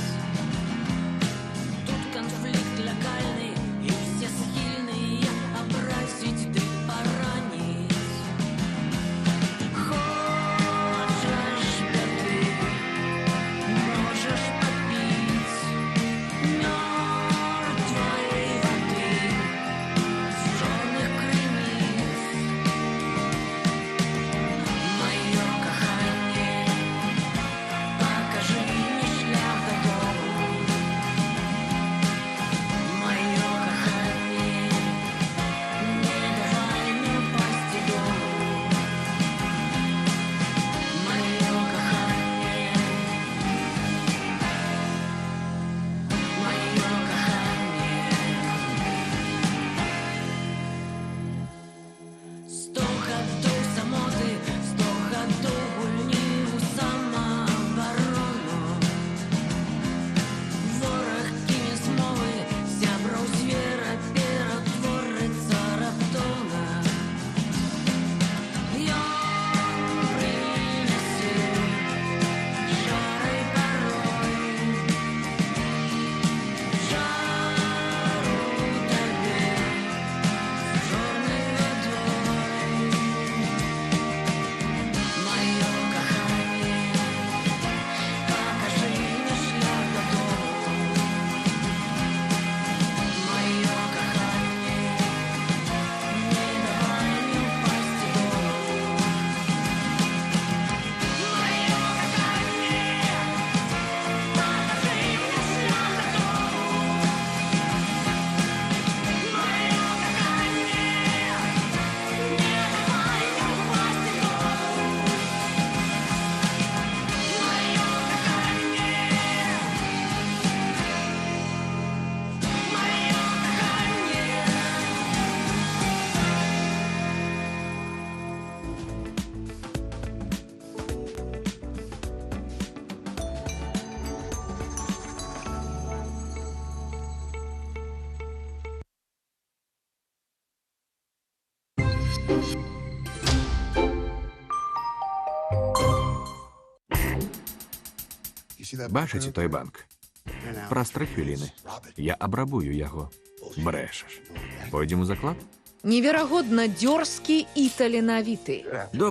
Тут конфликт локальный, и все схильные образить ты поранить. Хочешь ты, можешь попить мертвой воды с черных крыльев. Мое кохание, покажи мне шлях додому. Мое кохание, не давай мне упасть и долу. Мое кохание, мое кохание. 100 годов самоты, 100 годов гульни у самооборону. Ворог кине змови, сябраў звера ператворыцца раптоўна. Ён прынесе жарай парой, жару табе з чорнай вадой. Мое кохание, покажи мне шлях додому. Мое кохание, не давай мне упасть і долу. Мое кохание, покажи мне шлях додому. Мое кохание, не давай мне упасть і долу. Мое кохание, мое кохание. Бачыце той банк? Праз 3 хвіліны. Я абрабую яго. Брэшаш. Пойдзем у заклад? Неверагодна дзёрзкі і таленавіты.